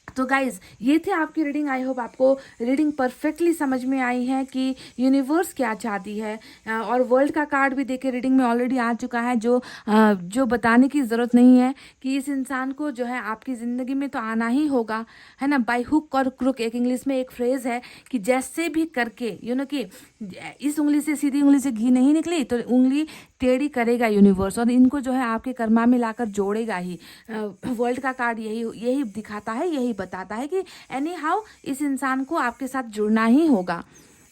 Speaker 2: तो गाइज ये थे आपकी रीडिंग। आई होप आपको रीडिंग परफेक्टली समझ में आई है कि यूनिवर्स क्या चाहती है। और वर्ल्ड का कार्ड भी देखिए रीडिंग में ऑलरेडी आ चुका है, जो बताने की ज़रूरत नहीं है कि इस इंसान को जो है आपकी ज़िंदगी में तो आना ही होगा, है ना। बाय हुक और क्रुक, एक इंग्लिश में एक फ्रेज़ है कि जैसे भी करके कि इस उंगली से, सीधी उंगली से घी नहीं निकली तो उंगली टेढ़ी करेगा यूनिवर्स, और इनको जो है आपके कर्मा में लाकर जोड़ेगा ही। वर्ल्ड का कार्ड यही दिखाता है, यही बताता है कि एनी हाउ इस इंसान को आपके साथ जुड़ना ही होगा।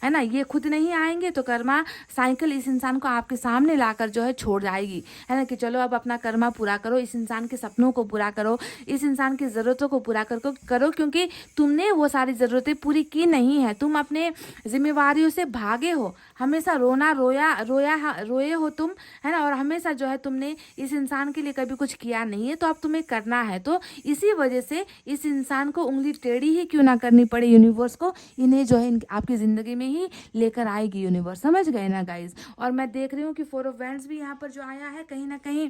Speaker 2: है ना। ये खुद नहीं आएंगे तो कर्मा साइकिल इस इंसान को आपके सामने लाकर जो है छोड़ जाएगी, है ना, कि चलो अब अपना कर्मा पूरा करो, इस इंसान के सपनों को पूरा करो, इस इंसान की ज़रूरतों को पूरा करो, क्योंकि तुमने वो सारी ज़रूरतें पूरी की नहीं है। तुम अपने जिम्मेवारियों से भागे हो, हमेशा रोए हो तुम, है ना, और हमेशा जो है तुमने इस इंसान के लिए कभी कुछ किया नहीं है, तो अब तुम्हें करना है। तो इसी वजह से इस इंसान को उंगली टेढ़ी ही क्यों ना करनी पड़े यूनिवर्स को, इन्हें जो है आपकी ज़िंदगी में ही लेकर आएगी यूनिवर्स, समझ गए ना गाइज। और मैं देख रही हूँ कि 4 ऑफ वैंड्स भी यहाँ पर जो आया है, कहीं ना कहीं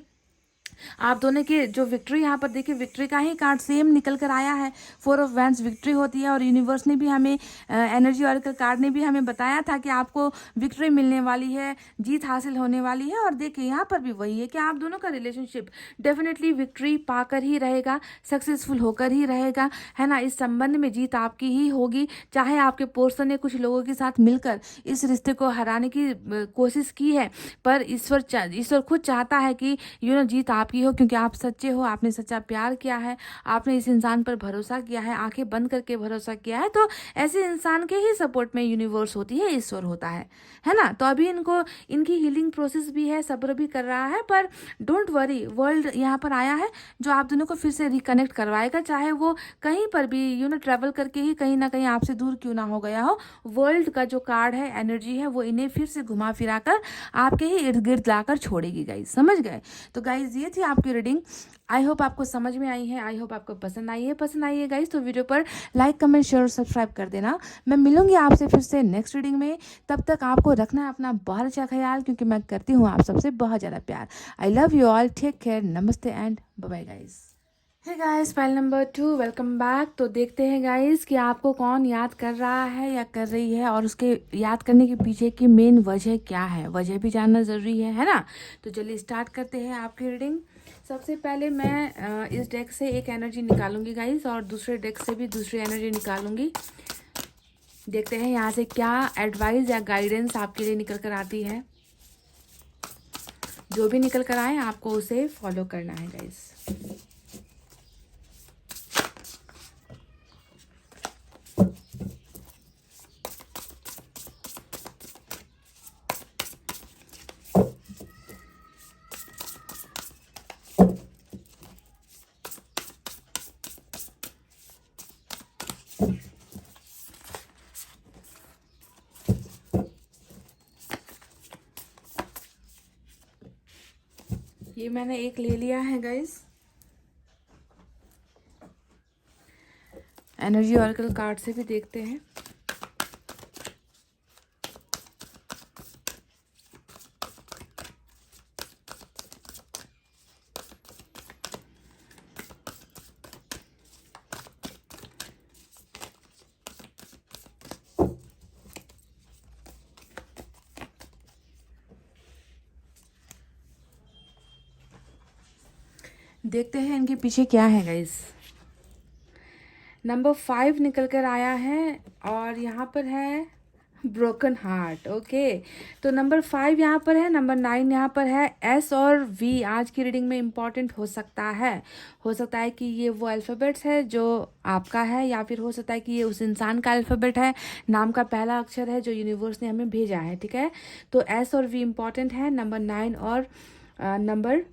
Speaker 2: आप दोनों की जो विक्ट्री, यहाँ पर देखिए विक्ट्री का ही कार्ड सेम निकल कर आया है। 4 ऑफ वैंड्स विक्ट्री होती है, और यूनिवर्स ने भी हमें, एनर्जी ऑरेकल कार्ड ने भी हमें बताया था कि आपको विक्ट्री मिलने वाली है, जीत हासिल होने वाली है। और देखिए यहाँ पर भी वही है कि आप दोनों का रिलेशनशिप डेफिनेटली विक्ट्री पाकर ही रहेगा, सक्सेसफुल होकर ही रहेगा, है ना। इस संबंध में जीत आपकी ही होगी, चाहे आपके पर्सन ने कुछ लोगों के साथ मिलकर इस रिश्ते को हराने की कोशिश की है, पर ईश्वर खुद चाहता है कि जीत आपकी हो, क्योंकि आप सच्चे हो, आपने सच्चा प्यार किया है, आपने इस इंसान पर भरोसा किया है, आंखें बंद करके भरोसा किया है। तो ऐसे इंसान के ही सपोर्ट में यूनिवर्स होती है, ईश्वर होता है ना। तो अभी इनकी हीलिंग प्रोसेस भी है, सब्र भी कर रहा है, पर डोंट वरी, वर्ल्ड यहाँ पर आया है जो आप दोनों को फिर से रिकनेक्ट करवाएगा, चाहे वो कहीं पर भी ट्रैवल करके ही कहीं ना कहीं आपसे दूर क्यों ना हो गया हो। वर्ल्ड का जो कार्ड है, एनर्जी है, वो इन्हें फिर से घुमा फिरा कर आपके ही इर्द गिर्द लाकर छोड़ेगी गाइज, समझ गए। तो गाइज ये थी आपकी रीडिंग, आई होप आपको समझ में आई है, आई होप आपको पसंद आई है गाइज। तो वीडियो पर लाइक कमेंट शेयर और सब्सक्राइब कर देना। मैं मिलूंगी आपसे फिर से नेक्स्ट रीडिंग में, तब तक आपको रखना है अपना बहुत अच्छा ख्याल, क्योंकि मैं करती हूँ आप सबसे बहुत ज़्यादा प्यार। I love you all, take care, नमस्ते and bye bye guys. Hey guys, file number 2, welcome back. तो देखते हैं गाइस कि आपको कौन याद कर रहा है या कर रही है, और उसके याद करने के पीछे की मेन वजह क्या है, वजह भी जानना ज़रूरी है ना। तो चलिए स्टार्ट करते हैं आपकी रीडिंग। सबसे पहले मैं इस डेक से एक एनर्जी निकालूंगी गाइस, और दूसरे डेक से भी दूसरी एनर्जी निकालूंगी। देखते हैं यहाँ से क्या एडवाइस या गाइडेंस आपके लिए निकल कर आती है। जो भी निकल कर आए आपको उसे फॉलो करना है गाइस। ये मैंने एक ले लिया है गाइस। एनर्जी ऑरेकल कार्ड से भी देखते हैं। देखते हैं इनके पीछे क्या है गाइस। नंबर 5 निकल कर आया है, और यहाँ पर है ब्रोकन हार्ट। ओके, तो नंबर 5 यहाँ पर है, नंबर 9 यहाँ पर है। एस और वी आज की रीडिंग में इम्पॉर्टेंट हो सकता है कि ये वो अल्फ़ाबेट्स है जो आपका है, या फिर हो सकता है कि ये उस इंसान का अल्फ़ाबेट है, नाम का पहला अक्षर है जो यूनिवर्स ने हमें भेजा है, ठीक है। तो एस और वी इम्पॉर्टेंट है, नंबर 9 और नंबर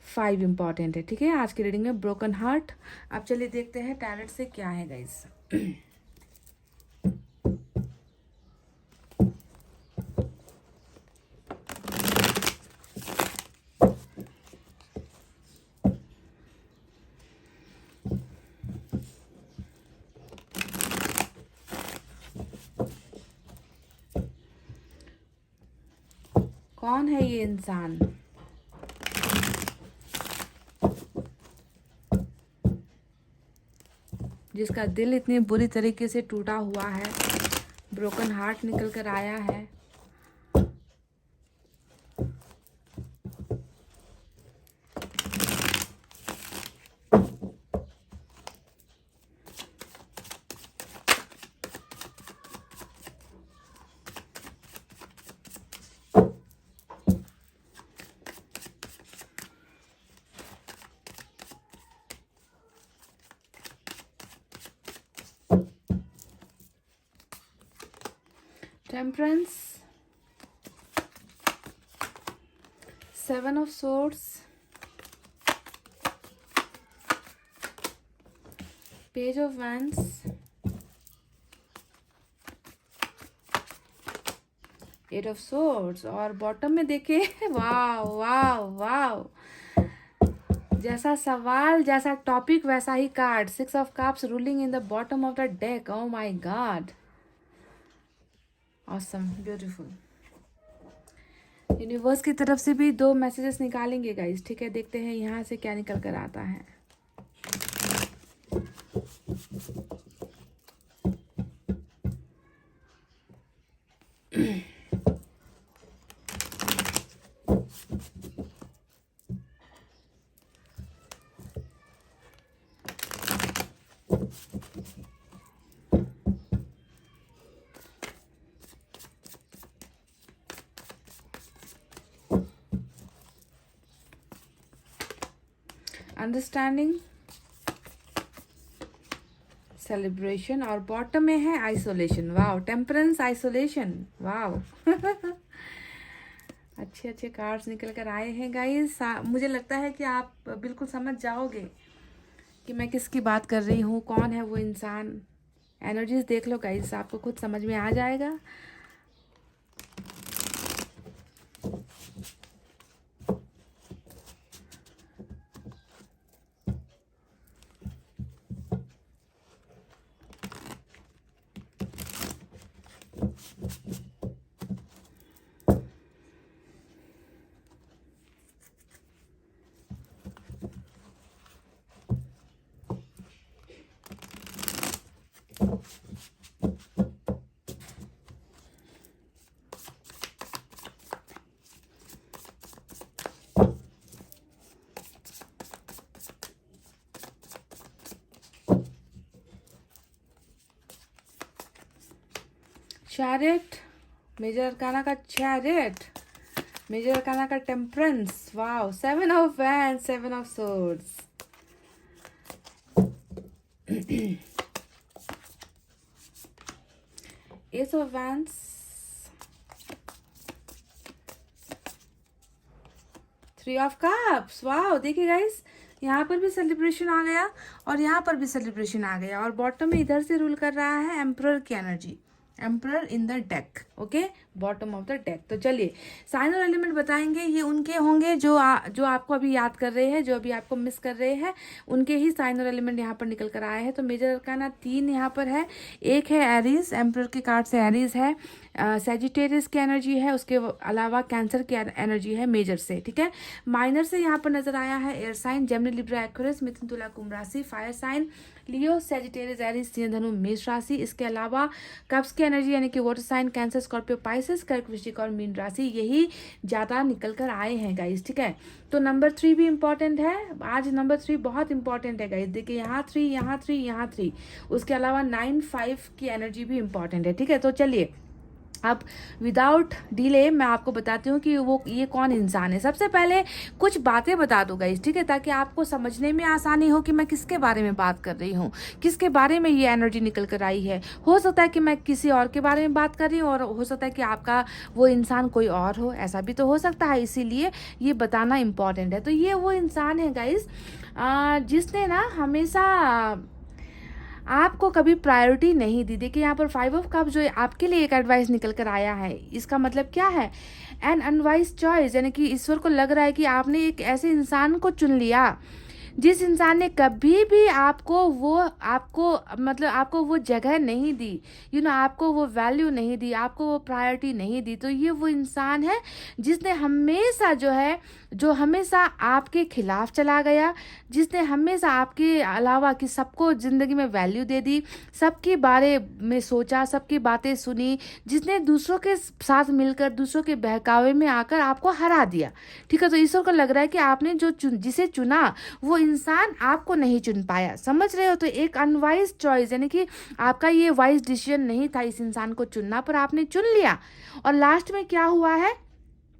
Speaker 2: 5 इम्पॉर्टेंट है, ठीक है, आज की रीडिंग में ब्रोकन हार्ट। अब चलिए देखते हैं टैरेट से क्या है गाइस। कौन है ये इंसान? जिसका दिल इतनी बुरी तरीके से टूटा हुआ है, ब्रोकन हार्ट निकल कर आया है। Temperance, 7 of swords, page of wands, 8 of swords और बॉटम में देखिए वाव वाव वाव, जैसा सवाल जैसा टॉपिक वैसा ही card, 6 of cups ruling in the bottom of the deck. Oh my god, awesome, beautiful. Universe की तरफ से भी 2 मैसेजेस निकालेंगे गाइस, ठीक है. देखते हैं यहाँ से क्या निकल कर आता है. अंडरस्टैंडिंग, सेलिब्रेशन और बॉटम में है isolation. Wow, temperance, isolation, wow. अच्छे अच्छे कार्ड्स निकल कर आए हैं गाइस. मुझे लगता है कि आप बिल्कुल समझ जाओगे कि मैं किसकी बात कर रही हूँ, कौन है वो इंसान. एनर्जीज देख लो गाइस, आपको खुद समझ में आ जाएगा. चैरिट, मेजर अरकाना का चैरिट, मेजर अरकाना का temperance. Wow, 7 of wands, 7 of swords. Ace of wands, 3 of cups. Wow, देखिए गाइस, यहाँ पर भी सेलिब्रेशन आ गया और यहाँ पर भी सेलिब्रेशन आ गया और बॉटम में इधर से रूल कर रहा है एम्परर की energy, emperor in the deck. Okay, bottom of the deck. तो चलिए साइन और एलिमेंट बताएंगे. ये उनके होंगे जो जो आपको अभी याद कर रहे हैं, जो अभी आपको मिस कर रहे हैं, उनके ही साइन और एलिमेंट यहाँ पर निकल कर आए हैं. तो मेजर अरकाना 3 यहाँ पर है. एक है एरीज, एम्परर के कार्ड से एरीज है. सैजिटेरियस की एनर्जी है, उसके अलावा कैंसर की एनर्जी है मेजर से, ठीक है. माइनर से यहाँ पर नजर आया है air sign, Gemini, Libra, Aquarius, मिथुन, तुला, कुंभ राशि. Fire sign Leo, Sagittarius, Aries, सिंह, धनु, मेष राशि. इसके अलावा कप्स की एनर्जी यानी कि water sign, Cancer, Scorpio, Pisces, कर्क, वृश्चिक और मीन राशि. यही ज्यादा निकल कर आए हैं गाइस, ठीक है. तो नंबर 3 भी इंपॉर्टेंट है. आज नंबर 3 बहुत इंपॉर्टेंट है गाइस. देखिए यहाँ 3, यहाँ 3, यहाँ 3. उसके अलावा 9, 5 की एनर्जी भी इंपॉर्टेंट है, ठीक है. तो चलिए अब विदाउट डिले मैं आपको बताती हूँ कि ये कौन इंसान है. सबसे पहले कुछ बातें बता दूँ गाइस, ठीक है, ताकि आपको समझने में आसानी हो कि मैं किसके बारे में बात कर रही हूँ, किसके बारे में ये एनर्जी निकल कर आई है. हो सकता है कि मैं किसी और के बारे में बात कर रही हूँ और हो सकता है कि आपका वो इंसान कोई और हो, ऐसा भी तो हो सकता है. इसीलिए ये बताना इम्पॉर्टेंट है. तो ये वो इंसान है गाइस जिसने ना हमेशा आपको कभी प्रायोरिटी नहीं दी. देखिए यहाँ पर 5 of cups जो आपके लिए एक एडवाइस निकल कर आया है, इसका मतलब क्या है, एन अनवाइज चॉइस, यानी कि ईश्वर को लग रहा है कि आपने एक ऐसे इंसान को चुन लिया जिस इंसान ने कभी भी आपको वो जगह नहीं दी, आपको वो वैल्यू नहीं दी, आपको वो प्रायोरिटी नहीं दी. तो ये वो इंसान है जिसने हमेशा जो हमेशा आपके खिलाफ चला गया, जिसने हमेशा आपके अलावा कि सबको ज़िंदगी में वैल्यू दे दी, सबके बारे में सोचा, सबकी बातें सुनी, जिसने दूसरों के साथ मिलकर दूसरों के बहकावे में आकर आपको हरा दिया, ठीक है. तो ईश्वर को लग रहा है कि आपने जिसे चुना वो इंसान आपको नहीं चुन पाया. समझ रहे हो. तो एक अनवाइज चॉइस, यानी कि आपका ये वाइज डिसीजन नहीं था इस इंसान को चुनना, पर आपने चुन लिया. और लास्ट में क्या हुआ है,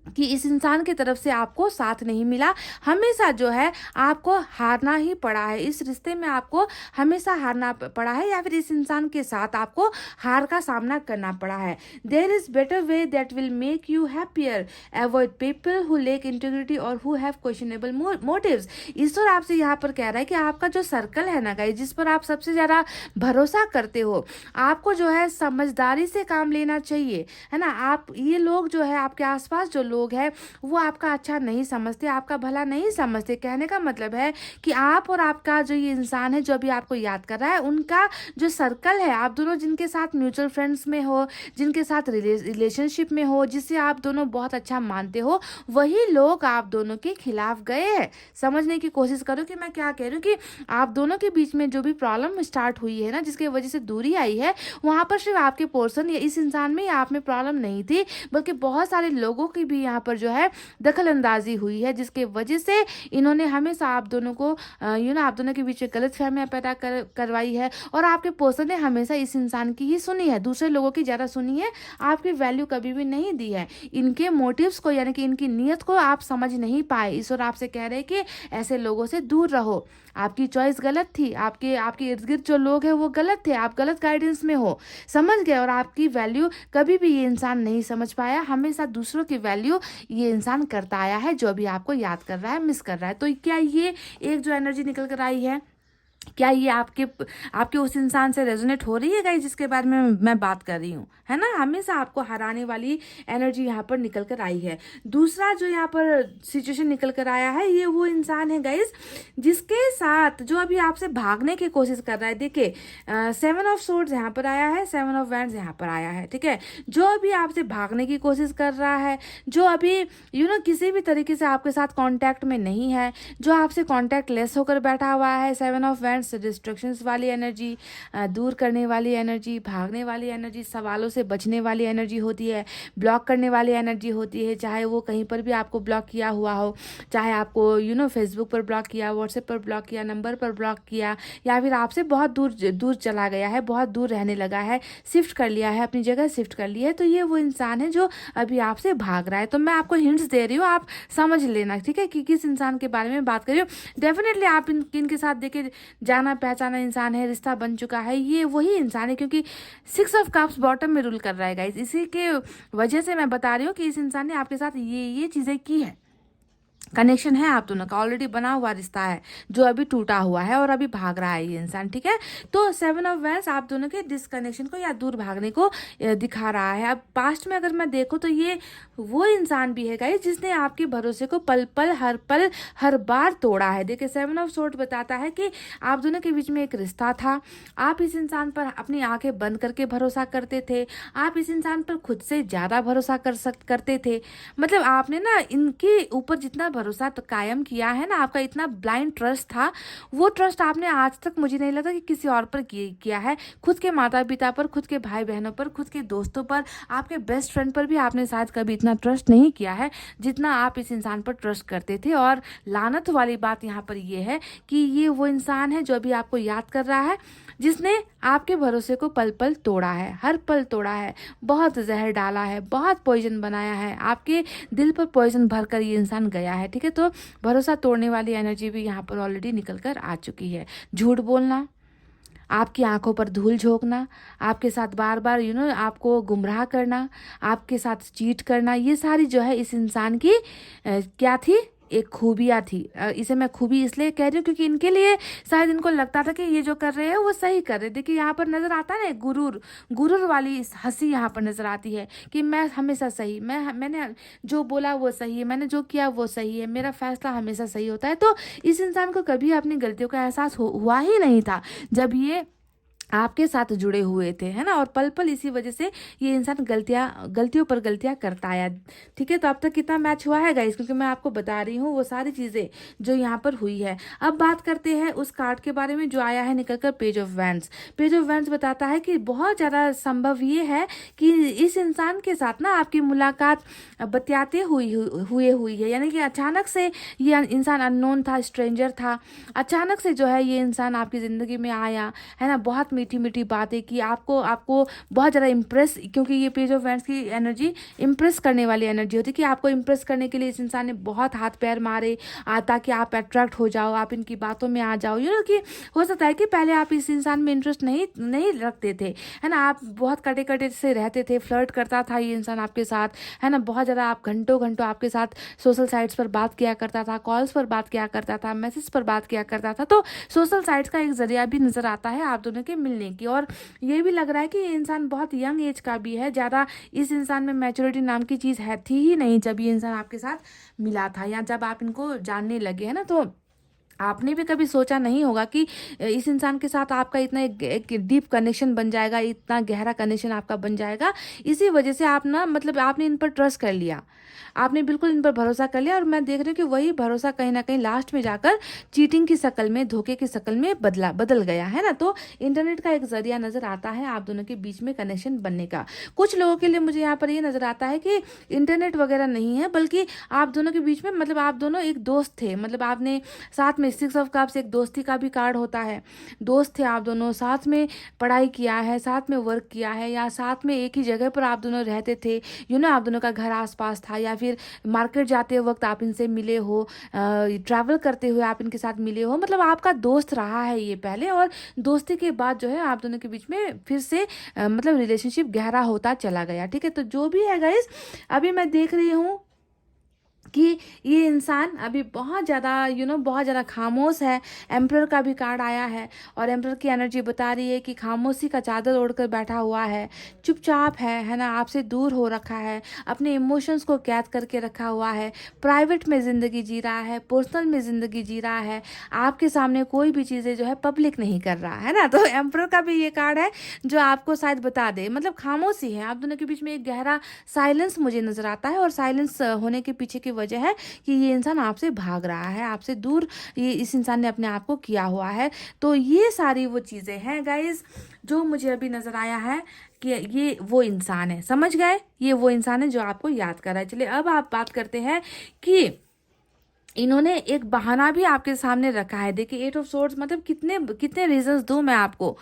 Speaker 2: कि इस इंसान की तरफ से आपको साथ नहीं मिला, हमेशा जो है आपको हारना ही पड़ा है, इस रिश्ते में आपको हमेशा हारना पड़ा है, या फिर इस इंसान के साथ आपको हार का सामना करना पड़ा है। There is better way that will make you happier, avoid people who lack integrity और हु हैव क्वेश्चनेबल मोटिव्स। ईश्वर आपसे यहाँ पर कह रहा है कि आपका जो सर्कल है ना गाइस, जिस पर आप सबसे ज़्यादा भरोसा करते हो, आपको जो है समझदारी से काम लेना चाहिए, है ना। आप ये लोग जो है आपके आसपास जो लोग हैं वो आपका अच्छा नहीं समझते, आपका भला नहीं समझते। कहने का मतलब है कि आप और आपका जो ये इंसान है जो अभी आपको याद कर रहा है, उनका जो सर्कल है, आप दोनों जिनके साथ म्यूचुअल फ्रेंड्स में हो, जिनके साथ रिलेशनशिप में हो, जिसे आप दोनों बहुत अच्छा मानते हो, वही लोग आप दोनों के खिलाफ गए हैं। समझने की कोशिश करो कि मैं क्या कह रही हूँ, कि आप दोनों के बीच में जो भी प्रॉब्लम स्टार्ट हुई है ना, जिसकी वजह से दूरी आई है, वहाँ पर सिर्फ आपके पर्सन या इस इंसान में या आप में प्रॉब्लम नहीं थी, बल्कि बहुत सारे लोगों की भी यहाँ पर जो है दखल अंदाजी हुई है, जिसके वजह से इन्होंने हमेशा आप दोनों को आप दोनों के बीच में गलत फहमियाँ पैदा करवाई है। और आपके पर्सन ने हमेशा इस इंसान की ही सुनी है, दूसरे लोगों की ज़्यादा सुनी है, आपकी वैल्यू कभी भी नहीं दी है। इनके मोटिव्स को यानी कि इनकी नीयत को आप समझ नहीं पाए। ईश्वर आपसे कह रहे हैं कि ऐसे लोगों से दूर रहो, आपकी चॉइस गलत थी, आपके इर्द गिर्द जो लोग हैं वो गलत थे, आप गलत गाइडेंस में हो, समझ गए। और आपकी वैल्यू कभी भी ये इंसान नहीं समझ पाया, हमेशा दूसरों की वैल्यू ये इंसान करता आया है, जो अभी आपको याद कर रहा है, मिस कर रहा है। तो क्या ये एक जो एनर्जी निकल कर आई है, क्या ये आपके उस इंसान से रेजोनेट हो रही है गाइस, जिसके बारे में मैं बात कर रही हूँ, है ना। हमेशा आपको हराने वाली एनर्जी यहाँ पर निकल कर आई है। दूसरा जो यहाँ पर सिचुएशन निकल कर आया है, ये वो इंसान है गाइस जिसके साथ जो अभी आपसे भागने की कोशिश कर रहा है। देखिए 7 ऑफ सोर्ड्स यहाँ पर आया है, 7 ऑफ वैंड्स यहाँ पर आया है, ठीक है। जो अभी आपसे भागने की कोशिश कर रहा है, जो अभी किसी भी तरीके से आपके साथ कॉन्टैक्ट में नहीं है, जो आपसे कॉन्टैक्ट लेस होकर बैठा हुआ है, 7 ऑफ डिस्ट्रक्शंस वाली एनर्जी, दूर करने वाली एनर्जी, भागने वाली एनर्जी, सवालों से बचने वाली एनर्जी होती है, ब्लॉक करने वाली एनर्जी होती है। चाहे वो कहीं पर भी आपको ब्लॉक किया हुआ हो, चाहे आपको फेसबुक पर ब्लॉक किया, व्हाट्सएप पर ब्लॉक किया, नंबर पर ब्लॉक किया, या फिर आपसे बहुत दूर चला गया है, बहुत दूर रहने लगा है, शिफ्ट कर लिया है, अपनी जगह शिफ्ट कर लिया है, तो ये वो इंसान है जो अभी आपसे भाग रहा है। तो मैं आपको हिंट्स दे रही हूँ, आप समझ लेना, ठीक है, कि किस इंसान के बारे में बात कर रही हूँ। डेफिनेटली आप इनके साथ देखे जाना पहचाना इंसान है, रिश्ता बन चुका है, ये वही इंसान है, क्योंकि 6 ऑफ कप्स बॉटम में रूल कर रहा है गाइस। इसी के वजह से मैं बता रही हूँ कि इस इंसान ने आपके साथ ये चीज़ें की है। कनेक्शन है आप दोनों का, ऑलरेडी बना हुआ रिश्ता है जो अभी टूटा हुआ है और अभी भाग रहा है ये इंसान, ठीक है। तो 7 ऑफ वैंड्स आप दोनों के डिसकनेक्शन को या दूर भागने को दिखा रहा है। अब पास्ट में अगर मैं देखूँ तो ये वो इंसान भी है गाइस जिसने आपके भरोसे को पल हर बार तोड़ा है। देखिए 7 ऑफ सोर्ड बताता है कि आप दोनों के बीच में एक रिश्ता था, आप इस इंसान पर अपनी आंखें बंद करके भरोसा करते थे, आप इस इंसान पर खुद से ज़्यादा भरोसा करते थे। मतलब आपने ना इनके ऊपर जितना भरोसा तो कायम किया है ना, आपका इतना ब्लाइंड ट्रस्ट था, वो ट्रस्ट आपने आज तक मुझे नहीं लगता कि किसी और पर किया है। खुद के माता पिता पर, खुद के भाई बहनों पर, खुद के दोस्तों पर, आपके बेस्ट फ्रेंड पर भी आपने शायद कभी इतना ट्रस्ट नहीं किया है जितना आप इस इंसान पर ट्रस्ट करते थे। और लानत वाली बात यहाँ पर ये है कि ये वो इंसान है जो अभी आपको याद कर रहा है, जिसने आपके भरोसे को पल पल तोड़ा है, हर पल तोड़ा है, बहुत जहर डाला है, बहुत पॉइजन बनाया है, आपके दिल पर पॉइजन भरकर ये इंसान गया है, ठीक है। तो भरोसा तोड़ने वाली एनर्जी भी यहाँ पर ऑलरेडी निकल कर आ चुकी है। झूठ बोलना, आपकी आंखों पर धूल झोंकना, आपके साथ बार बार आपको गुमराह करना, आपके साथ चीट करना, ये सारी जो है इस इंसान की क्या थी, एक खूबियाँ थी। इसे मैं खूबी इसलिए कह रही हूँ क्योंकि इनके लिए शायद इनको लगता था कि ये जो कर रहे हैं वो सही कर रहे हैं। देखिए यहाँ पर नज़र आता है ना, गुरूर वाली हंसी यहाँ पर नज़र आती है कि मैं हमेशा सही, मैंने जो बोला वो सही है, मैंने जो किया वो सही है, मेरा फैसला हमेशा सही होता है। तो इस इंसान को कभी अपनी गलतियों का एहसास हुआ ही नहीं था जब ये आपके साथ जुड़े हुए थे, है ना। और पल पल इसी वजह से ये इंसान गलतियों पर गलतियां करता आया, ठीक है। तो अब तक कितना मैच हुआ है गाइस, क्योंकि मैं आपको बता रही हूँ वो सारी चीज़ें जो यहाँ पर हुई है। अब बात करते हैं उस कार्ड के बारे में जो आया है निकल कर, page of wands. Page of wands बताता है कि बहुत ज़्यादा संभव ये है कि इस इंसान के साथ ना आपकी मुलाकात बतियाते हुई है, यानी कि अचानक से ये इंसान अननोन था, स्ट्रेंजर था, अचानक से जो है ये इंसान आपकी ज़िंदगी में आया, है ना। बहुत मीठी मीठी बातें की, आपको आपको बहुत ज़्यादा इम्प्रेस, क्योंकि ये पेज ऑफ वैंड्स की एनर्जी इम्प्रेस करने वाली एनर्जी होती है कि आपको इम्प्रेस करने के लिए इस इंसान ने बहुत हाथ पैर मारे ताकि आप अट्रैक्ट हो जाओ, आप इनकी बातों में आ जाओ। कि हो सकता है कि पहले आप इस इंसान में इंटरेस्ट नहीं नहीं रखते थे, है ना, आप बहुत कटे कटे से रहते थे, फ्लर्ट करता था ये इंसान आपके साथ, है ना, बहुत ज़्यादा आप घंटों घंटों आपके साथ सोशल साइट्स पर बात किया करता था, कॉल्स पर बात किया करता था, मैसेज पर बात किया करता था। तो सोशल साइट्स का एक जरिया भी नज़र आता है आप दोनों के मिलने की। और ये भी लग रहा है कि ये इंसान बहुत यंग एज का भी है, ज़्यादा इस इंसान में मैच्योरिटी नाम की चीज़ है थी ही नहीं जब ये इंसान आपके साथ मिला था या जब आप इनको जानने लगे, है ना। तो आपने भी कभी सोचा नहीं होगा कि इस इंसान के साथ आपका इतना एक डीप कनेक्शन बन जाएगा, इतना गहरा कनेक्शन आपका बन जाएगा। इसी वजह से आप ना, मतलब आपने इन पर ट्रस्ट कर लिया, आपने बिल्कुल इन पर भरोसा कर लिया। और मैं देख रही हूँ कि वही भरोसा कहीं ना कहीं लास्ट में जाकर चीटिंग की शक्ल में, धोखे की शक्ल में बदल गया, है ना। तो इंटरनेट का एक जरिया नज़र आता है आप दोनों के बीच में कनेक्शन बनने का। कुछ लोगों के लिए मुझे यहाँ पर ये नज़र आता है कि इंटरनेट वगैरह नहीं है, बल्कि आप दोनों के बीच में, मतलब आप दोनों एक दोस्त थे, मतलब आपने साथ में 6 ऑफ कप्स एक दोस्ती का भी कार्ड होता है, दोस्त थे आप दोनों, साथ में पढ़ाई किया है, साथ में वर्क किया है, या साथ में एक ही जगह पर आप दोनों रहते थे, आप दोनों का घर आसपास था, या फिर मार्केट जाते वक्त आप इनसे मिले हो, ट्रैवल करते हुए आप इनके साथ मिले हो, मतलब आपका दोस्त रहा है ये पहले। और दोस्ती के बाद जो है आप दोनों के बीच में फिर से मतलब रिलेशनशिप गहरा होता चला गया, ठीक है। तो जो भी है गाइस, अभी मैं देख रही हूँ कि ये इंसान अभी बहुत ज़्यादा बहुत ज़्यादा खामोश है। एम्परर का भी कार्ड आया है और एम्परर की एनर्जी बता रही है कि खामोशी का चादर ओढ़कर बैठा हुआ है, चुपचाप है ना, आपसे दूर हो रखा है, अपने इमोशंस को कैद करके रखा हुआ है, प्राइवेट में ज़िंदगी जी रहा है, पर्सनल में ज़िंदगी जी रहा है, आपके सामने कोई भी चीज़ें जो है पब्लिक नहीं कर रहा है ना। तो एम्परर का भी ये कार्ड है जो आपको शायद बता दे, मतलब खामोशी है, आप दोनों के बीच में एक गहरा साइलेंस मुझे नज़र आता है। और साइलेंस होने के पीछे की वजह है कि ये इंसान आपसे भाग रहा है, आपसे दूर ये इस इंसान ने अपने आप को किया हुआ है। तो ये सारी वो चीज़ें हैं गाइस जो मुझे अभी नज़र आया है कि ये वो इंसान है, समझ गए, ये वो इंसान है जो आपको याद कर रहा है। चलिए अब आप बात करते हैं कि इन्होंने एक बहाना भी आपके सामने रखा है। देखिए 8 ऑफ सोर्ड्स, मतलब कितने कितने रीजंस दूं मैं आपको,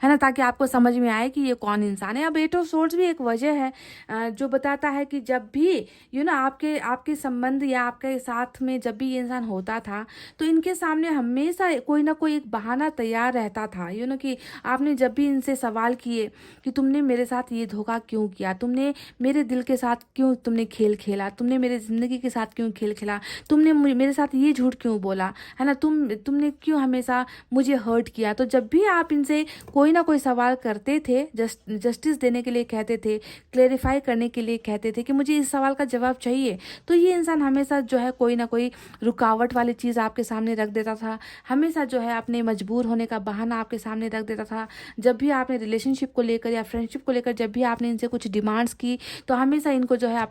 Speaker 2: है ना, ताकि आपको समझ में आए कि ये कौन इंसान है। अब 8 ऑफ सोर्ड्स भी एक वजह है जो बताता है कि जब भी आपके आपके संबंध या आपके साथ में जब भी ये इंसान होता था तो इनके सामने हमेशा कोई ना कोई एक बहाना तैयार रहता था। कि आपने जब भी इनसे सवाल किए कि तुमने मेरे साथ ये धोखा क्यों किया, तुमने मेरे दिल के साथ क्यों तुमने खेल खेला, तुमने मेरे ज़िंदगी के साथ क्यों खेल खेला, तुमने मेरे साथ ये झूठ क्यों बोला, है ना, तुमने क्यों हमेशा मुझे हर्ट किया। तो जब भी आप इनसे कोई ना कोई सवाल करते थे, जस्टिस देने के लिए कहते थे, क्लेरिफाई करने के लिए कहते थे कि मुझे इस सवाल का जवाब चाहिए, तो ये इंसान हमेशा जो है कोई ना कोई रुकावट वाली चीज़ आपके सामने रख देता था, हमेशा जो है अपने मजबूर होने का बहाना आपके सामने रख देता था। जब भी आपने रिलेशनशिप को लेकर या फ्रेंडशिप को लेकर जब भी आपने इनसे कुछ डिमांड्स की तो हमेशा इनको जो है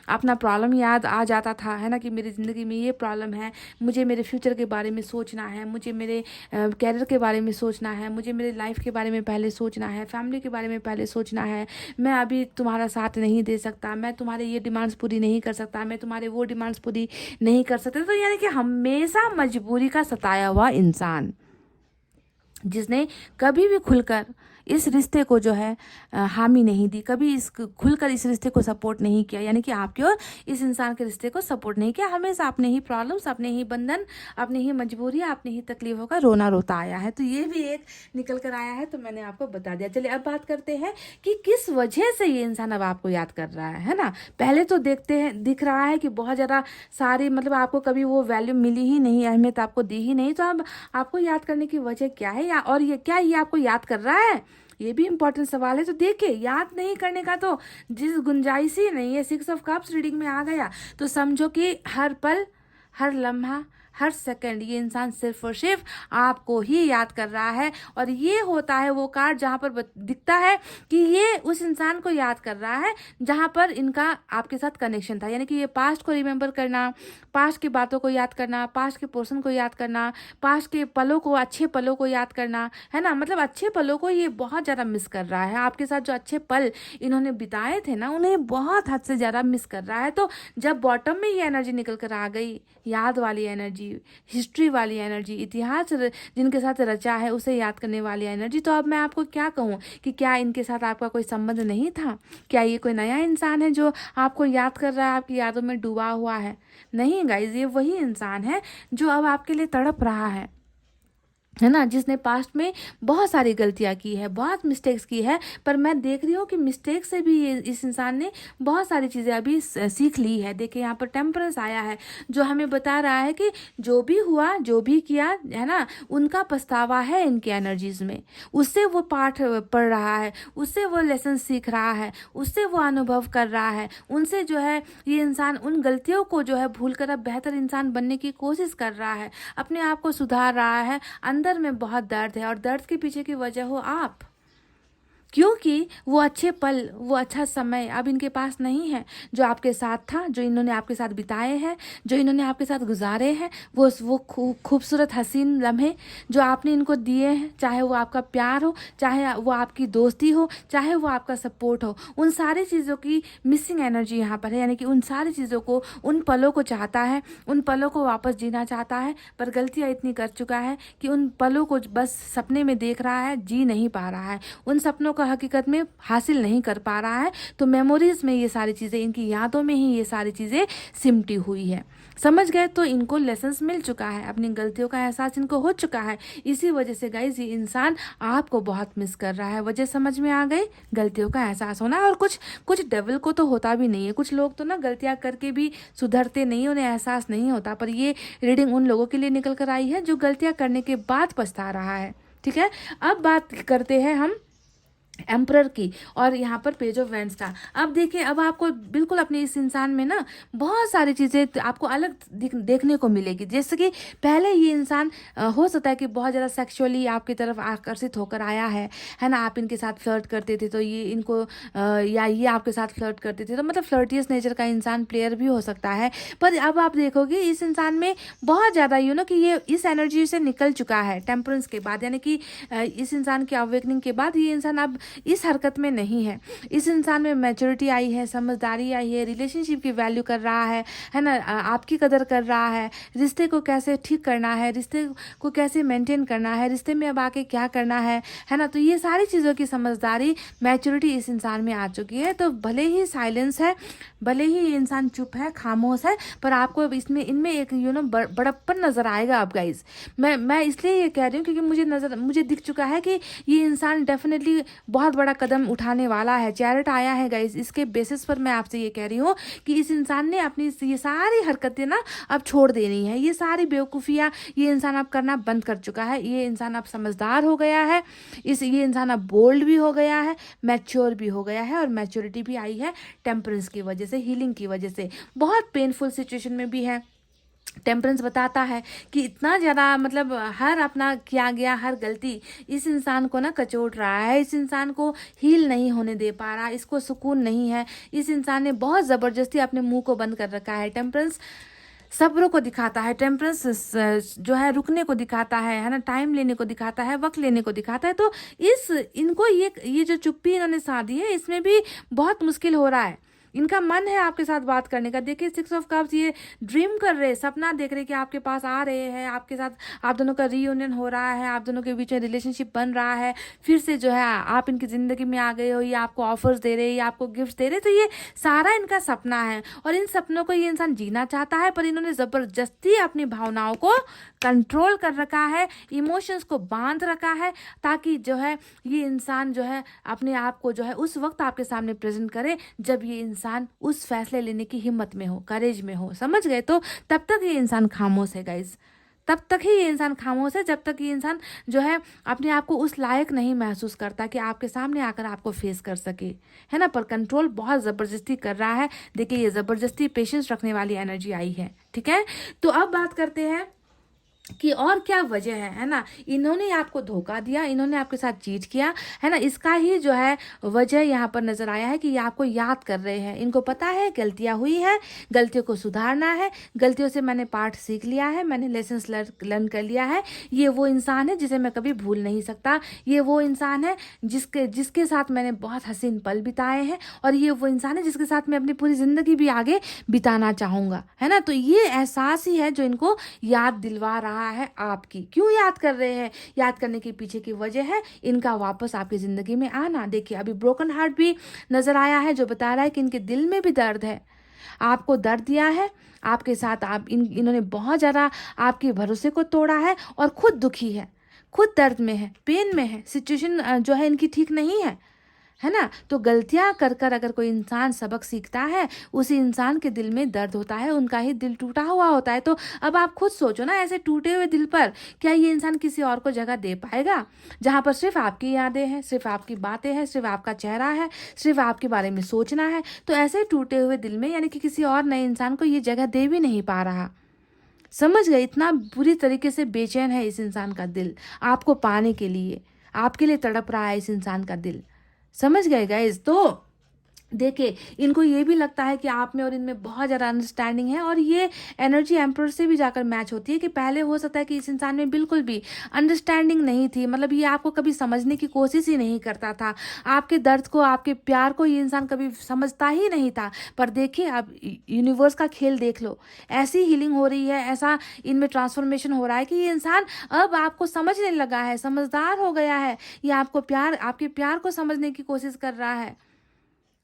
Speaker 2: अपना प्रॉब्लम याद आ जाता था, है ना, कि मेरी ज़िंदगी में ये प्रॉब्लम है, मुझे मेरे फ्यूचर के बारे में सोचना है, मुझे मेरे कैरियर के बारे में सोचना है, मुझे मेरे लाइफ के बारे में पहले सोचना है, फैमिली के बारे में पहले सोचना है, मैं अभी तुम्हारा साथ नहीं दे सकता, मैं तुम्हारे ये डिमांड्स पूरी नहीं कर सकता, मैं तुम्हारे वो डिमांड्स पूरी नहीं कर सकता। तो यानी कि हमेशा मजबूरी का सताया हुआ इंसान जिसने कभी भी खुलकर इस रिश्ते को जो है हामी नहीं दी, कभी इस खुलकर इस रिश्ते को सपोर्ट नहीं किया, यानी कि आपके और इस इंसान के रिश्ते को सपोर्ट नहीं किया, हमेशा अपने ही प्रॉब्लम्स, अपने ही बंधन, अपनी ही मजबूरी, अपनी ही तकलीफों का रोना रोता आया है। तो ये भी एक निकल कर आया है, तो मैंने आपको बता दिया। चलिए अब बात करते हैं कि किस वजह से ये इंसान अब आपको याद कर रहा है ना। पहले तो देखते हैं, दिख रहा है कि बहुत ज़्यादा सारी, मतलब आपको कभी वो वैल्यू मिली ही नहीं, अहमियत आपको दी ही नहीं, तो अब आपको याद करने की वजह क्या है, या और ये क्या ये आपको याद कर रहा है, ये भी इंपॉर्टेंट सवाल है। तो देखिए याद नहीं करने का तो जिस गुंजाइश ही नहीं है, 6 ऑफ कप्स रीडिंग में आ गया तो समझो कि हर पल, हर लम्हा, हर सेकंड ये इंसान सिर्फ और सिर्फ आपको ही याद कर रहा है। और ये होता है वो कार्ड जहाँ पर दिखता है कि ये उस इंसान को याद कर रहा है जहाँ पर इनका आपके साथ कनेक्शन था, यानी कि ये पास्ट को रिमेंबर करना, पास्ट की बातों को याद करना, पास्ट के पर्सन को याद करना, पास्ट के पलों को, अच्छे पलों को याद करना, है ना, मतलब अच्छे पलों को ये बहुत ज़्यादा मिस कर रहा है। आपके साथ जो अच्छे पल इन्होंने बिताए थे ना, उन्हें बहुत हद से ज़्यादा मिस कर रहा है। तो जब बॉटम में ये एनर्जी निकल कर आ गई, याद वाली एनर्जी, हिस्ट्री वाली एनर्जी, इतिहास जिनके साथ रचा है उसे याद करने वाली एनर्जी। तो अब मैं आपको क्या कहूँ कि क्या इनके साथ आपका कोई संबंध नहीं था? क्या ये कोई नया इंसान है जो आपको याद कर रहा है, आपकी यादों में डूबा हुआ है? नहीं गाइज, ये वही इंसान है जो अब आपके लिए तड़प रहा है ना, जिसने पास्ट में बहुत सारी गलतियां की है, बहुत मिस्टेक्स की है। पर मैं देख रही हूँ कि मिस्टेक से भी इस इंसान ने बहुत सारी चीज़ें अभी सीख ली है। देखिए यहाँ पर टेम्परेंस आया है जो हमें बता रहा है कि जो भी हुआ, जो भी किया है ना, उनका पछतावा है इनकी एनर्जीज में। उससे वो पाठ पढ़ रहा है, उससे वो लेसन सीख रहा है, उससे वो अनुभव कर रहा है। उनसे जो है ये इंसान उन गलतियों को जो है भूल कर अब बेहतर इंसान बनने की कोशिश कर रहा है, अपने आप को सुधार रहा है। अंदर में बहुत दर्द है और दर्द के पीछे की वजह हो आप, क्योंकि वो अच्छे पल, वो अच्छा समय अब इनके पास नहीं है जो आपके साथ था, जो इन्होंने आपके साथ बिताए हैं, जो इन्होंने आपके साथ गुजारे हैं। वो खूबसूरत हसीन लम्हे जो आपने इनको दिए हैं, चाहे वो आपका प्यार हो, चाहे वो आपकी दोस्ती हो, चाहे वो आपका सपोर्ट हो, उन सारी चीज़ों की मिसिंग एनर्जी यहाँ पर है। यानी कि उन सारी चीज़ों को, उन पलों को चाहता है, उन पलों को वापस जीना चाहता है, पर गलतियाँ इतनी कर चुका है कि उन पलों को बस सपने में देख रहा है, जी नहीं पा रहा है, उन सपनों का हकीकत में हासिल नहीं कर पा रहा है। तो मेमोरीज में ये सारी चीज़ें, इनकी यादों में ही ये सारी चीज़ें सिमटी हुई है। समझ गए? तो इनको लेसन्स मिल चुका है, अपनी गलतियों का एहसास इनको हो चुका है। इसी वजह से गाइस ये इंसान आपको बहुत मिस कर रहा है। वजह समझ में आ गई? गलतियों का एहसास होना। और कुछ डेविल को तो होता भी नहीं है। कुछ लोग तो ना गलतियां करके भी सुधरते नहीं, उन्हें एहसास नहीं होता। पर ये रीडिंग उन लोगों के लिए निकल कर आई है जो गलतियां करने के बाद पछता रहा है। ठीक है, अब बात करते हैं हम एम्परर की और यहाँ पर पेज ऑफ वैंड्स का। अब देखिए, अब आपको बिल्कुल अपने इस इंसान में ना बहुत सारी चीज़ें आपको अलग देखने को मिलेगी। जैसे कि पहले ये इंसान हो सकता है कि बहुत ज़्यादा सेक्सुअली आपकी तरफ आकर्षित होकर आया है ना, आप इनके साथ फ्लर्ट करते थे तो ये इनको या ये आपके साथ फ्लर्ट करते थे, तो मतलब फ्लर्टियस नेचर का इंसान प्लेयर भी हो सकता है। पर अब आप देखोगे इस इंसान में बहुत ज़्यादा कि ये इस एनर्जी से निकल चुका है टेम्परेंस के बाद। यानी कि इस इंसान की अवेकनिंग के बाद ये इंसान अब इस हरकत में नहीं है। इस इंसान में मैच्योरिटी आई है, समझदारी आई है, रिलेशनशिप की वैल्यू कर रहा है ना, आपकी कदर कर रहा है, रिश्ते को कैसे ठीक करना है, रिश्ते को कैसे मेंटेन करना है, रिश्ते में अब आके क्या करना है ना। तो ये सारी चीज़ों की समझदारी, मैच्योरिटी इस इंसान में आ चुकी है। तो भले ही साइलेंस है, भले ही ये इंसान चुप है, खामोश है, पर आपको इसमें इनमें एक बड़प्पन नज़र आएगा। अब गाइज मैं इसलिए ये कह रही हूँ क्योंकि मुझे दिख चुका है कि ये इंसान डेफिनेटली बहुत बड़ा कदम उठाने वाला है। चैरिट आया है गाइस, इसके बेसिस पर मैं आपसे ये कह रही हूँ कि इस इंसान ने अपनी ये सारी हरकतें ना अब छोड़ देनी है। ये सारी बेवकूफ़ियाँ ये इंसान अब करना बंद कर चुका है। ये इंसान अब समझदार हो गया है, ये इंसान अब बोल्ड भी हो गया है, मैच्योर भी हो गया है, और मैच्योरिटी भी आई है टेम्परेंस की वजह से, हीलिंग की वजह से। बहुत पेनफुल सिचुएशन में भी है। टेम्परेंस बताता है कि इतना ज़्यादा मतलब हर अपना किया गया हर गलती इस इंसान को ना कचोट रहा है, इस इंसान को हील नहीं होने दे पा रहा, इसको सुकून नहीं है। इस इंसान ने बहुत ज़बरदस्ती अपने मुंह को बंद कर रखा है। टेम्परेंस सब्र को दिखाता है, टेम्परेंस जो है रुकने को दिखाता है ना, टाइम लेने को दिखाता है, वक्त लेने को दिखाता है। तो इनको ये जो चुप्पी इन्होंने साधी है, इसमें भी बहुत मुश्किल हो रहा है। इनका मन है आपके साथ बात करने का। देखिए 6 ऑफ कप्स, ये ड्रीम कर रहे, सपना देख रहे कि आपके पास आ रहे हैं, आपके साथ आप दोनों का रीयूनियन हो रहा है, आप दोनों के बीच में रिलेशनशिप बन रहा है, फिर से जो है आप इनकी ज़िंदगी में आ गए हो, ये आपको ऑफर्स दे रहे, ये आपको गिफ्ट दे रहे। तो ये सारा इनका सपना है और इन सपनों को ये इंसान जीना चाहता है, पर इन्होंने ज़बरदस्ती अपनी भावनाओं को कंट्रोल कर रखा है, इमोशंस को बांध रखा है, ताकि जो है ये इंसान जो है अपने आप को जो है उस वक्त आपके सामने प्रेजेंट करे जब ये इंसान उस फैसले लेने की हिम्मत में हो, करेज में हो। समझ गए? तो तब तक ये इंसान खामोश है गाइज, तब तक ही ये इंसान खामोश है जब तक ये इंसान जो है अपने आप को उस लायक नहीं महसूस करता कि आपके सामने आकर आपको फेस कर सके, है ना। पर कंट्रोल बहुत ज़बरदस्ती कर रहा है। देखिए ये ज़बरदस्ती पेशेंस रखने वाली एनर्जी आई है। ठीक है, तो अब बात करते हैं कि और क्या वजह है ना। इन्होंने आपको धोखा दिया, इन्होंने आपके साथ चीट किया है ना, इसका ही जो है वजह यहाँ पर नजर आया है कि ये आपको याद कर रहे हैं। इनको पता है गलतियाँ हुई है, गलतियों को सुधारना है, गलतियों से मैंने पाठ सीख लिया है, मैंने लेसन्स लर्न कर लिया है। ये वो इंसान है जिसे मैं कभी भूल नहीं सकता, ये वो इंसान है जिसके जिसके साथ मैंने बहुत हसीन पल बिताए हैं, और ये वो इंसान है जिसके साथ मैं अपनी पूरी ज़िंदगी भी आगे बिताना चाहूँगा, है ना। तो ये एहसास ही है जो इनको याद दिलवा रहा है आपकी। क्यों याद कर रहे हैं? याद करने के पीछे की वजह है इनका वापस आपकी ज़िंदगी में आना। देखिए अभी ब्रोकन हार्ट भी नज़र आया है जो बता रहा है कि इनके दिल में भी दर्द है, आपको दर्द दिया है, आपके साथ आप इन्होंने बहुत ज़्यादा आपके भरोसे को तोड़ा है, और खुद दुखी है, खुद दर्द में है, पेन में है, सिचुएशन जो है इनकी ठीक नहीं है ना। तो गलतियां कर कर अगर कोई इंसान सबक सीखता है, उसी इंसान के दिल में दर्द होता है, उनका ही दिल टूटा हुआ होता है। तो अब आप खुद सोचो ना, ऐसे टूटे हुए दिल पर क्या ये इंसान किसी और को जगह दे पाएगा, जहाँ पर सिर्फ आपकी यादें हैं, सिर्फ आपकी बातें हैं, सिर्फ आपका चेहरा है, सिर्फ आपके बारे में सोचना है। तो ऐसे टूटे हुए दिल में यानी कि किसी और नए इंसान को ये जगह दे भी नहीं पा रहा। समझ गए? इतना बुरी तरीके से बेचैन है इस इंसान का दिल आपको पाने के लिए, आपके लिए तड़प रहा है इस इंसान का दिल। समझ गए गाइस? तो देखिए इनको ये भी लगता है कि आप में और इनमें बहुत ज़्यादा अंडरस्टैंडिंग है, और ये एनर्जी एम्परर से भी जाकर मैच होती है कि पहले हो सकता है कि इस इंसान में बिल्कुल भी अंडरस्टैंडिंग नहीं थी, मतलब ये आपको कभी समझने की कोशिश ही नहीं करता था, आपके दर्द को, आपके प्यार को ये इंसान कभी समझता ही नहीं था। पर देखिए अब यूनिवर्स का खेल देख लो, ऐसी हीलिंग हो रही है, ऐसा इनमें ट्रांसफॉर्मेशन हो रहा है कि ये इंसान अब आपको समझने लगा है, समझदार हो गया है, ये आपको प्यार, आपके प्यार को समझने की कोशिश कर रहा है,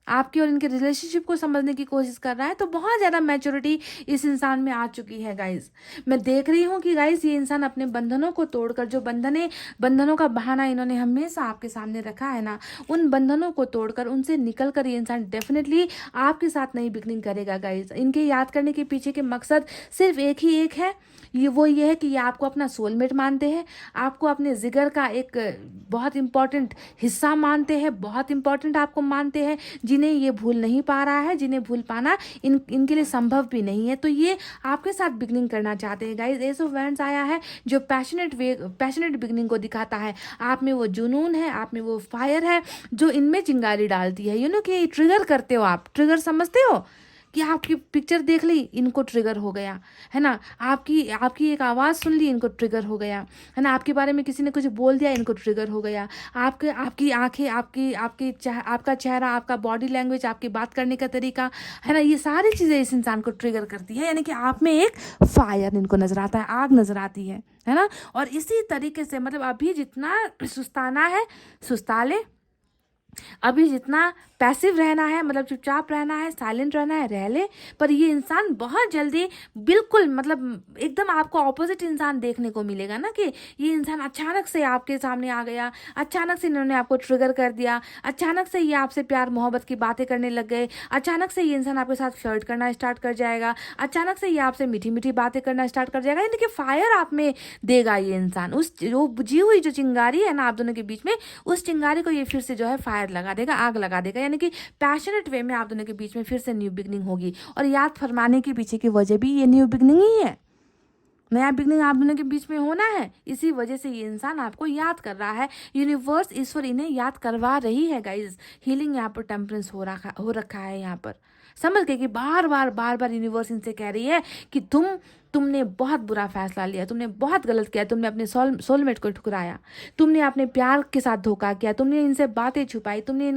Speaker 2: आपकी और इनके रिलेशनशिप को समझने की कोशिश कर रहा है। तो बहुत ज़्यादा मैच्योरिटी इस इंसान में आ चुकी है गाइस। मैं देख रही हूँ कि गाइस ये इंसान अपने बंधनों को तोड़कर, जो बंधनों का बहाना इन्होंने हमेशा आपके सामने रखा है ना, उन बंधनों को तोड़कर, उनसे निकल कर ये इंसान डेफिनेटली आपके साथ नई बिगनिंग करेगा गाइस। इनके याद करने के पीछे के मकसद सिर्फ एक ही एक है, ये है कि ये आपको अपना सोलमेट मानते हैं, आपको अपने जिगर का एक बहुत इंपॉर्टेंट हिस्सा मानते हैं, बहुत इंपॉर्टेंट आपको मानते हैं, जिन्हें ये भूल नहीं पा रहा है, जिन्हें भूल पाना इनके लिए संभव भी नहीं है। तो ये आपके साथ बिगनिंग करना चाहते हैं गाइस। एस ऑफ वैंड्स आया है जो पैशनेट बिगनिंग को दिखाता है। आप में वो जुनून है, आप में वो फायर है जो इनमें चिंगारी डालती है। कि ट्रिगर करते हो आप, ट्रिगर समझते हो कि आपकी पिक्चर देख ली इनको ट्रिगर हो गया, है ना, आपकी एक आवाज़ सुन ली इनको ट्रिगर हो गया, है ना, आपके बारे में किसी ने कुछ बोल दिया इनको ट्रिगर हो गया, आपकी आंखें, आपका चेहरा, आपका बॉडी लैंग्वेज, आपकी बात करने का तरीका, है ना, ये सारी चीज़ें इस इंसान को ट्रिगर करती है। यानी कि आप में एक फायर इनको नजर आता है, आग नजर आती है ना। और इसी तरीके से मतलब अभी जितना सुस्ताना है सुस्ता ले, अभी जितना पैसिव रहना है, मतलब चुपचाप रहना है, साइलेंट रहना है, रह ले। पर ये इंसान बहुत जल्दी बिल्कुल मतलब एकदम आपको ऑपोजिट इंसान देखने को मिलेगा ना, कि ये इंसान अचानक से आपके सामने आ गया, अचानक से इन्होंने आपको ट्रिगर कर दिया, अचानक से ये आपसे प्यार मोहब्बत की बातें करने लग गए, अचानक से ये इंसान आपके साथ फ्लर्ट करना स्टार्ट कर जाएगा, अचानक से ये आपसे मीठी मीठी बातें करना स्टार्ट कर जाएगा। यानी कि फायर आप में देगा ये इंसान, उस जो बुझी हुई जो चिंगारी है ना आप दोनों के बीच में, उस चिंगारी को ये फिर से जो है फायर लगा देगा, आग लगा देगा। यानी कि पैशनेट वे में आप दोनों के बीच में फिर से न्यू बिगनिंग होगी। और याद फरमाने के पीछे की वजह भी ये न्यू बिगनिंग ही है, नया बिगनिंग आप दोनों के बीच में होना है। इसी वजह से ये इंसान आपको याद कर रहा है, यूनिवर्स, ईश्वर इन्हें याद करवा रही है गाइज। हीलिंग यहाँ पर टेम्परेंस हो रखा है यहाँ पर। समझ गए कि बार बार यूनिवर्स इनसे कह रही है कि तुमने बहुत बुरा फैसला लिया, तुमने बहुत गलत किया, तुमने अपने सोलमेट को ठुकराया, तुमने अपने प्यार के साथ धोखा किया, तुमने इनसे बातें छुपाई, तुमने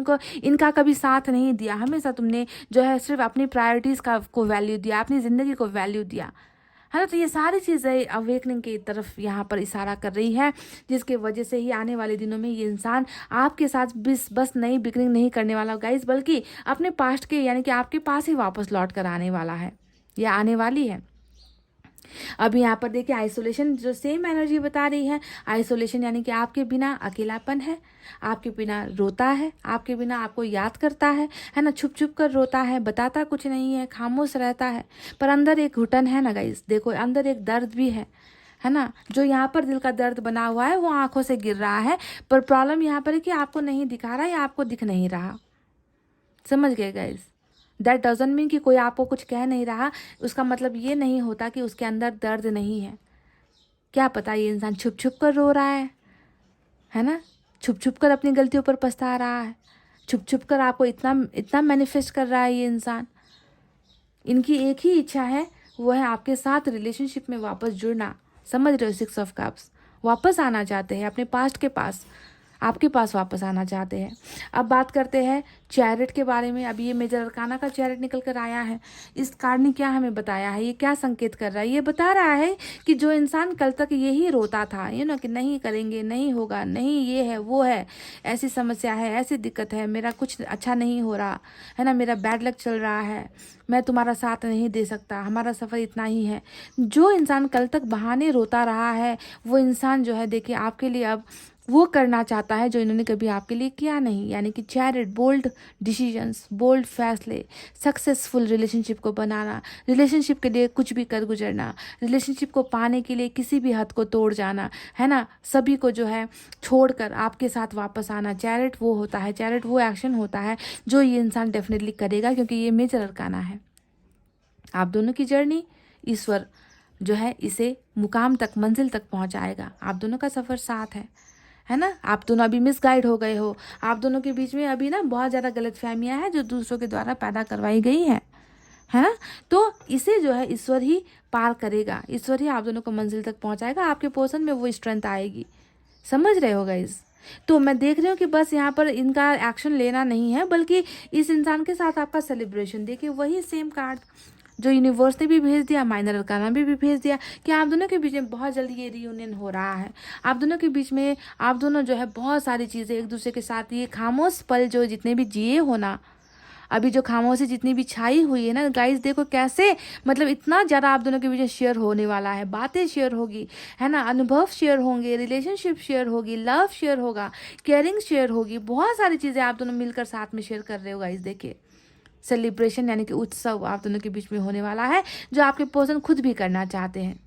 Speaker 2: इनका कभी साथ नहीं दिया, हमेशा तुमने जो है सिर्फ अपनी प्रायोरिटीज़ को वैल्यू दिया, अपनी ज़िंदगी को वैल्यू दिया, है ना। तो ये सारी चीज़ें अवेकनिंग की तरफ यहाँ पर इशारा कर रही है, जिसके वजह से ही आने वाले दिनों में ये इंसान आपके साथ बस नई बिगनिंग नहीं करने वाला गाइस, बल्कि अपने पास्ट के यानी कि आपके पास ही वापस लौट कर आने वाला है, या आने वाली है। अभी यहाँ पर देखिए आइसोलेशन जो सेम एनर्जी बता रही है, आइसोलेशन यानी कि आपके बिना अकेलापन है, आपके बिना रोता है, आपके बिना आपको याद करता है ना, छुप छुप कर रोता है, बताता कुछ नहीं है, खामोश रहता है, पर अंदर एक घुटन है ना गाइस, देखो अंदर एक दर्द भी है ना, जो यहाँ पर दिल का दर्द बना हुआ है वो आंखों से गिर रहा है। पर प्रॉब्लम यहाँ पर है कि आपको नहीं दिखा रहा या आपको दिख नहीं रहा। समझ गए गाइस? दैट डजंट मीन कि कोई आपको कुछ कह नहीं रहा, उसका मतलब ये नहीं होता कि उसके अंदर दर्द नहीं है। क्या पता ये इंसान छुप छुप कर रो रहा है ना, छुप छुप कर अपनी गलतियों पर पछता रहा है, छुप छुप कर आपको इतना इतना मैनिफेस्ट कर रहा है ये इंसान। इनकी एक ही इच्छा है, वो है आपके साथ रिलेशनशिप में वापस जुड़ना। समझ रहे हो? 6 ऑफ कप्स, वापस आना चाहते हैं अपने पास्ट के पास, आपके पास वापस आना चाहते हैं। अब बात करते हैं चैरिट के बारे में। अब ये मेजर अरकाना का चैरिट निकल कर आया है। इस कार्ड ने क्या हमें बताया है, ये क्या संकेत कर रहा है? ये बता रहा है कि जो इंसान कल तक यही रोता था कि नहीं करेंगे, नहीं होगा, नहीं ये है वो है, ऐसी समस्या है, ऐसी दिक्कत है, मेरा कुछ अच्छा नहीं हो रहा है ना, मेरा बैड लक चल रहा है, मैं तुम्हारा साथ नहीं दे सकता, हमारा सफ़र इतना ही है। जो इंसान कल तक बहाने रोता रहा है, वो इंसान जो है देखिए आपके लिए अब वो करना चाहता है जो इन्होंने कभी आपके लिए किया नहीं, यानी कि चैरिट, बोल्ड डिसीजंस, बोल्ड फैसले, सक्सेसफुल रिलेशनशिप को बनाना, रिलेशनशिप के लिए कुछ भी कर गुजरना, रिलेशनशिप को पाने के लिए किसी भी हद को तोड़ जाना, है ना, सभी को जो है छोड़कर आपके साथ वापस आना। चैरिट वो होता है, चैरिट वो एक्शन होता है जो ये इंसान डेफिनेटली करेगा, क्योंकि ये मेजर अरकाना है। आप दोनों की जर्नी, ईश्वर जो है इसे मुकाम तक, मंजिल तक पहुंचाएगा। आप दोनों का सफ़र साथ है ना। आप दोनों अभी मिसगाइड हो गए हो, आप दोनों के बीच में अभी ना बहुत ज़्यादा गलतफहमियां हैं जो दूसरों के द्वारा पैदा करवाई गई हैं, है ना। तो इसे जो है ईश्वर ही पार करेगा, ईश्वर ही आप दोनों को मंजिल तक पहुंचाएगा, आपके पोर्शन में वो स्ट्रेंथ आएगी। समझ रहे हो गाइस? तो मैं देख रही हूँ कि बस यहाँ पर इनका एक्शन लेना नहीं है, बल्कि इस इंसान के साथ आपका सेलिब्रेशन। देखिए वही सेम कार्ड जो यूनिवर्स ने भी भेज दिया, माइनर अरकाना भी भेज दिया कि आप दोनों के बीच में बहुत जल्दी ये रियूनियन हो रहा है। आप दोनों के बीच में आप दोनों जो है बहुत सारी चीज़ें एक दूसरे के साथ, ये खामोश पल जो जितने भी जिए हो ना, अभी जो खामोशी जितनी भी छाई हुई है ना गाइस, देखो कैसे मतलब इतना ज़्यादा आप दोनों के बीच में शेयर होने वाला है, बातें शेयर होगी, है ना, अनुभव शेयर होंगे, रिलेशनशिप शेयर होगी, लव शेयर होगा, केयरिंग शेयर होगी, बहुत सारी चीज़ें आप दोनों मिलकर साथ में शेयर कर रहे हो गाइस। देखिए सेलिब्रेशन यानी कि उत्सव आप दोनों के बीच में होने वाला है, जो आपके पर्सन खुद भी करना चाहते हैं।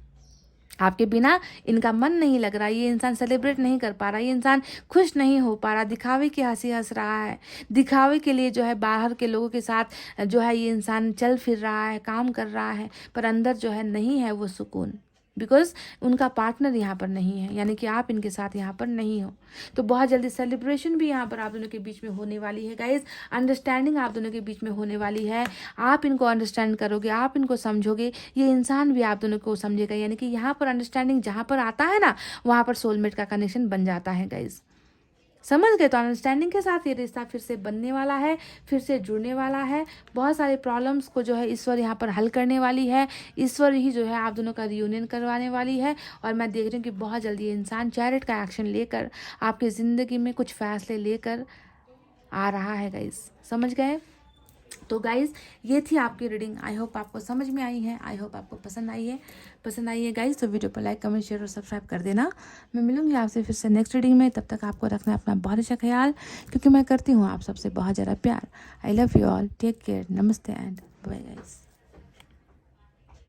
Speaker 2: आपके बिना इनका मन नहीं लग रहा, ये इंसान सेलिब्रेट नहीं कर पा रहा, ये इंसान खुश नहीं हो पा रहा, दिखावे की हंसी हंस रहा है, दिखावे के लिए जो है बाहर के लोगों के साथ जो है ये इंसान चल फिर रहा है, काम कर रहा है, पर अंदर जो है नहीं है वो सुकून, बिकॉज उनका पार्टनर यहाँ पर नहीं है, यानी कि आप इनके साथ यहाँ पर नहीं हो। तो बहुत जल्दी सेलिब्रेशन भी यहाँ पर आप दोनों के बीच में होने वाली है गाइज। अंडरस्टैंडिंग आप दोनों के बीच में होने वाली है, आप इनको अंडरस्टैंड करोगे, आप इनको समझोगे, ये इंसान भी आप दोनों को समझेगा, यानी कि यहाँ पर अंडरस्टैंडिंग जहाँ पर आता है ना, वहाँ पर सोलमेट का कनेक्शन बन जाता है गाइज। समझ गए? तो अंडरस्टैंडिंग के साथ ये रिश्ता फिर से बनने वाला है, फिर से जुड़ने वाला है। बहुत सारे प्रॉब्लम्स को जो है ईश्वर यहाँ पर हल करने वाली है, ईश्वर ही जो है आप दोनों का रियूनियन करवाने वाली है। और मैं देख रही हूँ कि बहुत जल्दी ये इंसान चैरिट का एक्शन लेकर आपकी ज़िंदगी में कुछ फैसले लेकर आ रहा है गाइस। समझ गए? तो गाइज़ ये थी आपकी रीडिंग। आई होप आपको समझ में आई है, आई होप आपको पसंद आई है गाइज़। तो वीडियो पर लाइक, कमेंट, शेयर और सब्सक्राइब कर देना। मैं मिलूंगी आपसे फिर से नेक्स्ट रीडिंग में। तब तक आपको रखना अपना बहुत अच्छा ख्याल, क्योंकि मैं करती हूँ आप सबसे बहुत ज़्यादा प्यार। I love you all, take care, नमस्ते एंड बाय गाइज़।